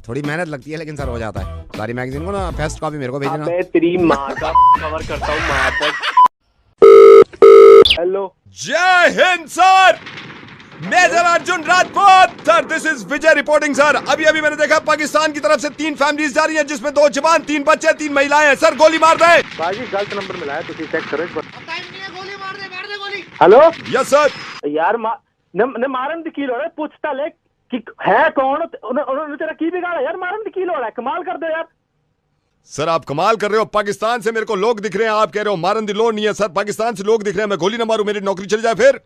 थोड़ी मेहनत लगती है लेकिन सर हो जाता है। सारी मैगजीन को ना फर्स्ट कॉपी मेरे को भेजना। मैं तेरी माँ का कवर करता हूँ माँ तक। हेलो, जय हिंद sir, major Arjun Rajput sir, this is Vijay reporting sir. अभी मैंने देखा पाकिस्तान की तरफ से 3 फैमिलीज जा रही हैं, जिसमें 2 जवान, 3 बच्चे, 3 महिलाएं हैं। सर गोली मार दे। बाजी गलत नंबर मिला है, तुम चेक करो एक बार। Hello, yes sir. यार ने मारन दी कील हो रहा है, पूछता ले कि है कौन, उन्होंने तेरा की बिगाड़ा यार? मारन दी कील हो रहा है, कमाल कर दो यार। सर आप कमाल कर रहे हो, पाकिस्तान से मेरे को लोग दिख रहे हैं, आप कह रहे हो मारन दी लोड नहीं है। सर पाकिस्तान से लोग दिख रहे हैं, मैं गोली ना मारूं, मेरी नौकरी चली जाए फिर?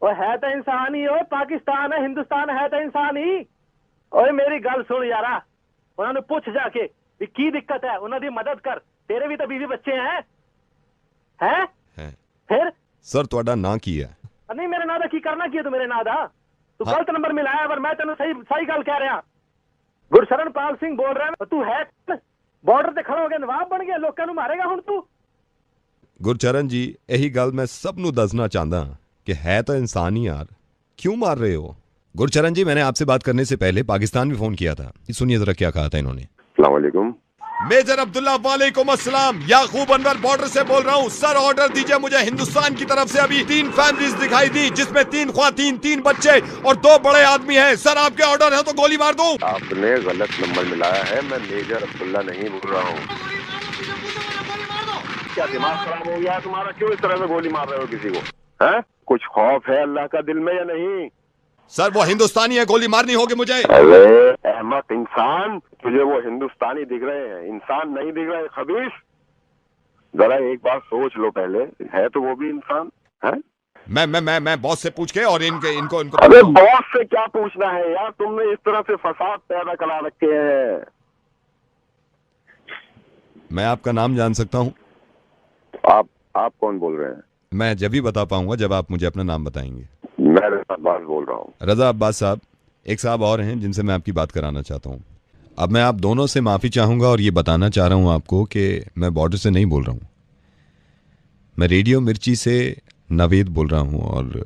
ओए है तो इंसान ही हो, पाकिस्तान है, हिंदुस्तान है तो इंसान ही। ओए मेरी गल सुन यारा, उन्होंने पूछ जाके की दिक्कत है, उन्होंने मदद कर, तेरे भी तो बीवी बच्चे हैं। फिर सर ਤੁਹਾਡਾ ਨਾਂ ਕੀ है? नहीं मेरे नादा की करना की है, तू मेरे नादा तू गलत नंबर मिलाया, पर मैं तेन सही गल कह रहा। गुरशरण पाल सिंह बोल रहा है, तू है बॉर्डर ते खड़ा हो गया, नवाब बन गया, लोगों ਨੂੰ मारेगा हुण तू। गुरचरण जी यही गल मैं सब नू दसना चाहता कि है तो इंसान ही यार, क्यों मार रहे हो? गुरचरण जी मैंने आपसे बात करने से पहले पाकिस्तान भी फोन किया था, सुनिए जरा क्या कहा था इन्होंने। अस्सलाम वालेकुम। मेजर अब्दुल्ला वालेकुम अस्सलाम, याकूब अनवर बॉर्डर से बोल रहा हूँ सर। ऑर्डर दीजिए मुझे। हिंदुस्तान की तरफ से अभी 3 फैमिलीज दिखाई दी जिसमें 3 ख्वातीन, 3 बच्चे और 2 बड़े आदमी हैं। सर आपके ऑर्डर है तो गोली मार दूं। आपने गलत नंबर मिलाया है, मैं मेजर अब्दुल्ला नहीं बोल रहा हूँ। क्या दिमाग खराब हो गया तुम्हारा? क्यों इस तरह से गोली मार रहे हो किसी को? हैं? कुछ खौफ है अल्लाह का दिल में या नहीं? सर वो हिंदुस्तानी है, गोली मारनी होगी मुझे। अरे अहमद इंसान, तुझे वो हिंदुस्तानी दिख रहे हैं, इंसान नहीं दिख रहे। खबीस, जरा एक बात सोच लो पहले, है तो वो भी इंसान है। मैं बॉस से पूछ के और इनको अरे बॉस से क्या पूछना है यार, तुमने इस तरह से फसाद पैदा करा रखे हैं। मैं आपका नाम जान सकता हूँ? आप कौन बोल रहे हैं? मैं जब ही बता पाऊंगा जब आप मुझे अपना नाम बताएंगे। मैं रजा अब्बास बोल रहा हूँ। रजा अब्बास साहब, एक साहब और हैं जिनसे मैं आपकी बात कराना चाहता हूँ। अब मैं आप दोनों से माफ़ी चाहूँगा और ये बताना चाह रहा हूँ आपको कि मैं बॉर्डर से नहीं बोल रहा हूँ। मैं रेडियो मिर्ची से नवेद बोल रहा हूँ और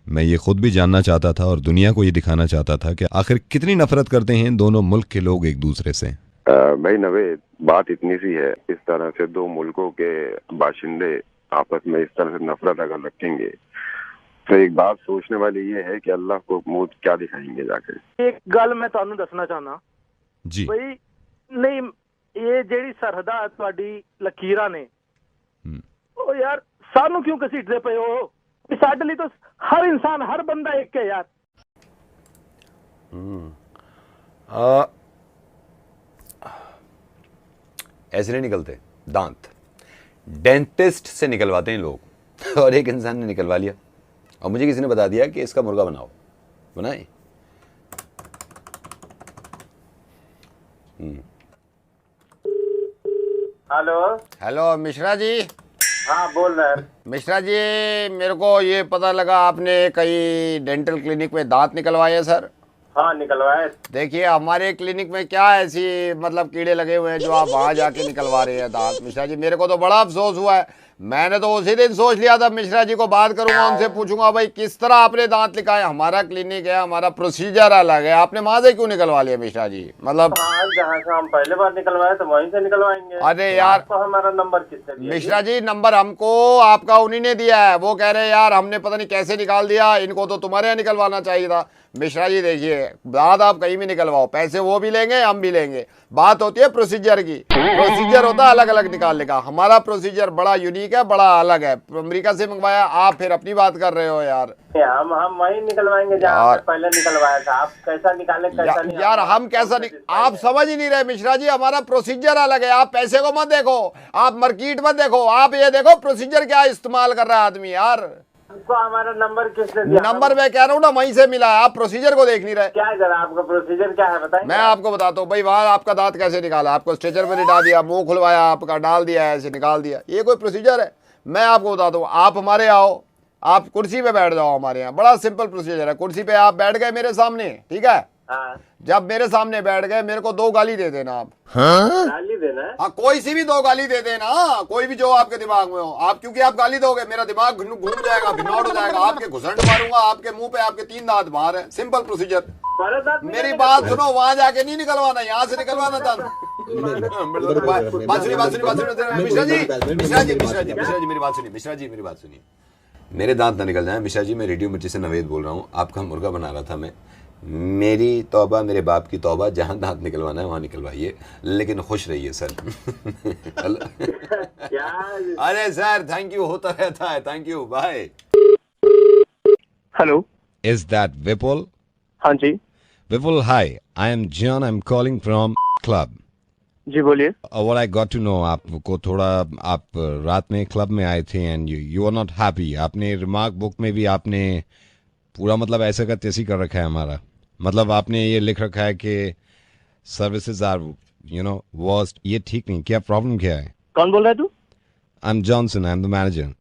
मैं ये खुद भी जानना चाहता था और दुनिया को ये दिखाना चाहता था कि आखिर कितनी नफरत करते हैं दोनों मुल्क के लोग एक दूसरे से। भाई नवेद, बात इतनी सी है, इस तरह से 2 मुल्कों के बाशिंदे आपस में इस तरह से नफरत अगर रखेंगे तो एक बात सोचने वाली ये है कि अल्लाह को मुंह क्या दिखाएंगे जाके। एक गल मैं ਤੁਹਾਨੂੰ ਦੱਸਣਾ ਚਾਹਨਾ जी ਬਈ ਨਹੀਂ, ਇਹ ਜਿਹੜੀ ਸਰਹੱਦਾਂ ਤੁਹਾਡੀ ਲਕੀਰਾਂ ਨੇ ਉਹ ਯਾਰ ਸਾਨੂੰ ਕਿਉਂ ਘਸੀਟਦੇ ਪਏ ਹੋ? ਸਾਡੇ ਲਈ ਤਾਂ ਹਰ ਇਨਸਾਨ, ਹਰ ਬੰਦਾ ਇੱਕ ਹੈ यार। ऐसे नहीं निकलते दांत, डेंटिस्ट से निकलवाते हैं लोग। और एक इंसान ने निकलवा लिया और मुझे किसी ने बता दिया कि इसका मुर्गा बनाओ। बनाए। हेलो मिश्रा जी। हाँ बोल रहे हैं। मिश्रा जी, मेरे को ये पता लगा आपने कई डेंटल क्लिनिक में दांत निकलवाए हैं सर। हाँ निकलवाए। देखिए हमारे क्लिनिक में क्या ऐसी मतलब कीड़े लगे हुए हैं जो आप वहाँ जाके निकलवा रहे हैं दांत। मिश्रा जी मेरे को तो बड़ा अफसोस हुआ है। मैंने तो उसी दिन सोच लिया था मिश्रा जी को बात करूंगा, उनसे पूछूंगा भाई किस तरह आपने दांत निकाले। हमारा क्लिनिक है, हमारा प्रोसीजर अलग है, आपने वहां से क्यों निकलवा लिया मिश्रा जी? मतलब जहाँ से हम पहले बार निकलवाए तो वहीं से निकलवाएंगे। अरे यार तो हमारा नंबर किसने दिया? मिश्रा जी नंबर हमको आपका उन्हीं ने दिया है। वो कह रहे हैं यार हमने पता नहीं कैसे निकाल दिया, इनको तो तुम्हारे यहाँ निकलवाना चाहिए था। मिश्रा जी देखिए, दांत आप कहीं भी निकलवाओ, पैसे वो भी लेंगे हम भी लेंगे। बात होती है प्रोसीजर की। प्रोसीजर होता है अलग अलग निकालने का। हमारा प्रोसीजर बड़ा यूनिक है, बड़ा अलग है। अमेरिका से मंगवाया, आप फिर अपनी बात कर रहे हो यार। हम वहीं निकलवाएंगे जहाँ पहले निकलवाया था। आप कैसा निकाले कैसा नहीं? यार हम कैसा आप समझ ही नहीं रहे मिश्रा जी, हमारा प्रोसीजर अलग है। आप पैसे को मत देखो, आप मार्केट मत देखो, आप ये देखो प्रोसीजर क्या इस्तेमाल कर रहा है आदमी। यार तो हमारा नंबर किसने दिया? नंबर मैं कह रहा हूँ ना वहीं से मिला है, आप प्रोसीजर को देख नहीं रहे। क्या है जरा आपका प्रोसीजर क्या है बताइए। मैं आपको बताता हूँ भाई, वहाँ आपका दांत कैसे निकाला, आपको स्ट्रेचर में लिटा दिया, मुंह खुलवाया आपका, डाल दिया ऐसे निकाल दिया, ये कोई प्रोसीजर है? मैं आपको बताता हूँ, आप हमारे आओ, आप कुर्सी पे बैठ जाओ हमारे यहाँ, बड़ा सिंपल प्रोसीजर है। कुर्सी पे आप बैठ गए मेरे सामने, ठीक है? जब मेरे सामने बैठ गए मेरे को 2 गाली दे देना आप। गाली देना है? हाँ कोई सी भी 2 गाली दे देना, कोई भी जो आपके दिमाग में हो। आप क्योंकि आप गाली दोगे मेरा दिमाग घूम जाएगा, भिनौट हो जाएगा, आपके घुसंड मारूंगा, आपके मुंह पे आपके 3 दांत बाहर है। Simple procedure. मेरी बात सुनो, वहां जाके नहीं निकलवाना, यहाँ से निकलवाना था। मिश्रा जी मेरी बात सुनिए। मिश्रा जी मेरी बात सुनिए, मेरे दांत ना निकल जाए। मिश्रा जी मैं रेडियो मिर्ची से नवेद बोल रहा हूँ, आपका मुर्गा बना रहा था मैं। मेरी तौबा, मेरे बाप की तौबा, जहां दांत निकलवाना है वहां निकलवाइए, लेकिन खुश रहिए सर। अरे सर थैंक यू, होता रहता है, thank you, bye. Hello, is that Vipul? हाँ जी Vipul, hi, I am John, I am calling from club. जी बोलिए। What I got to know, आपको थोड़ा, आप रात में क्लब में आए थे and you are not happy. आपने रिमार्क बुक में भी आपने पूरा मतलब ऐसा का तैसी कर रखा है हमारा, मतलब आपने ये लिख रखा है कि सर्विसेज आर वर्स्ट। ये ठीक नहीं, क्या प्रॉब्लम क्या है? कौन बोल रहा है तू? I am Johnson, I am the manager.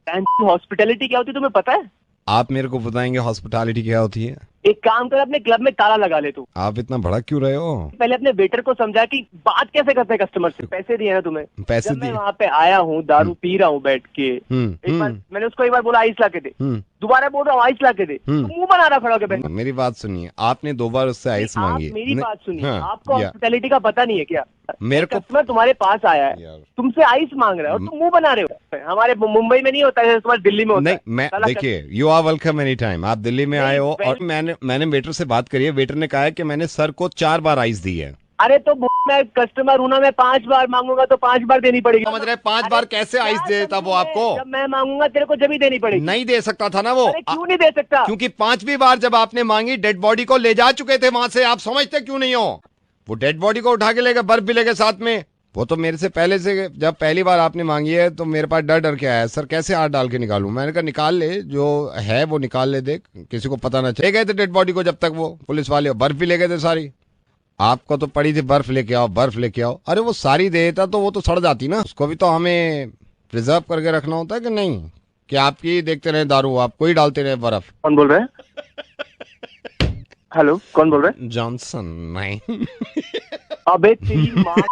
Hospitality क्या होती है तुम्हें पता है? आप मेरे को बताएंगे हॉस्पिटैलिटी क्या होती है? एक काम कर, अपने क्लब में ताला लगा ले तू। आप इतना भड़क क्यों रहे हो? पहले अपने वेटर को समझा कि बात कैसे करते हैं कस्टमर से। पैसे दिए ना तुम्हें? पैसे जब मैं दिए। वहाँ पे आया हूँ, दारू पी रहा हूँ बैठ के, एक बार मैंने उसको एक बार बोला आइस ला के दे, दोबारा बोल रहा हूँ आइस ला के दे, तो मुंह बना रहा खड़ा होकर। मेरी बात सुनिए, आपने 2 बार उससे आइस मांगी। मेरी बात सुनिए, हाँ, आपको हॉस्पिटैलिटी का पता नहीं है क्या? मेरे को कस्टमर तुम्हारे पास आया है, तुमसे आइस मांग रहा है और तुम मुंह बना रहे हो। हमारे मुंबई में नहीं होता है, तुम्हारे दिल्ली में होता है। नहीं, मैं देखिए, you are welcome any time. आप दिल्ली में आए हो और मैंने वेटर से बात करी है। वेटर ने कहा है कि मैंने सर को 4 बार आइस दी है। अरे तो मैं कस्टमर हूं ना, मैं 5 बार मांगूंगा तो 5 बार देनी पड़ेगी। समझ रहे? 5 बार कैसे आइस देता वो आपको? जब मैं मांगूंगा तेरे को जब ही देनी पड़ेगी। नहीं दे सकता था ना वो। अरे क्यों नहीं दे सकता? क्योंकि 5वीं बार जब आपने मांगी, डेड बॉडी को ले जा चुके थे वहां से। आप समझते क्यों नहीं हो? वो डेड बॉडी को उठा के लेके बर्फ भी लेके साथ में। वो तो मेरे से पहले से, जब पहली बार आपने मांगी है तो मेरे पास डर के आया, सर कैसे हाथ डाल के निकालूं? मैंने कहा निकाल ले, जो है वो निकाल ले, देख किसी को पता ना चले। गए थे डेड बॉडी को, जब तक वो पुलिस वाले बर्फ भी ले गए थे सारी। आपको तो पड़ी थी बर्फ लेके आओ, बर्फ लेके आओ। अरे वो सारी दे देता तो वो तो सड़ जाती ना, उसको भी तो हमें प्रिजर्व करके रखना होता है कि नहीं, कि आपकी देखते रहे दारू, आपको ही डालते रहे बर्फ। कौन बोल रहे हैं? हेलो, कौन बोल रहे हैं? जॉनसन। नहीं अबे तेरी माँ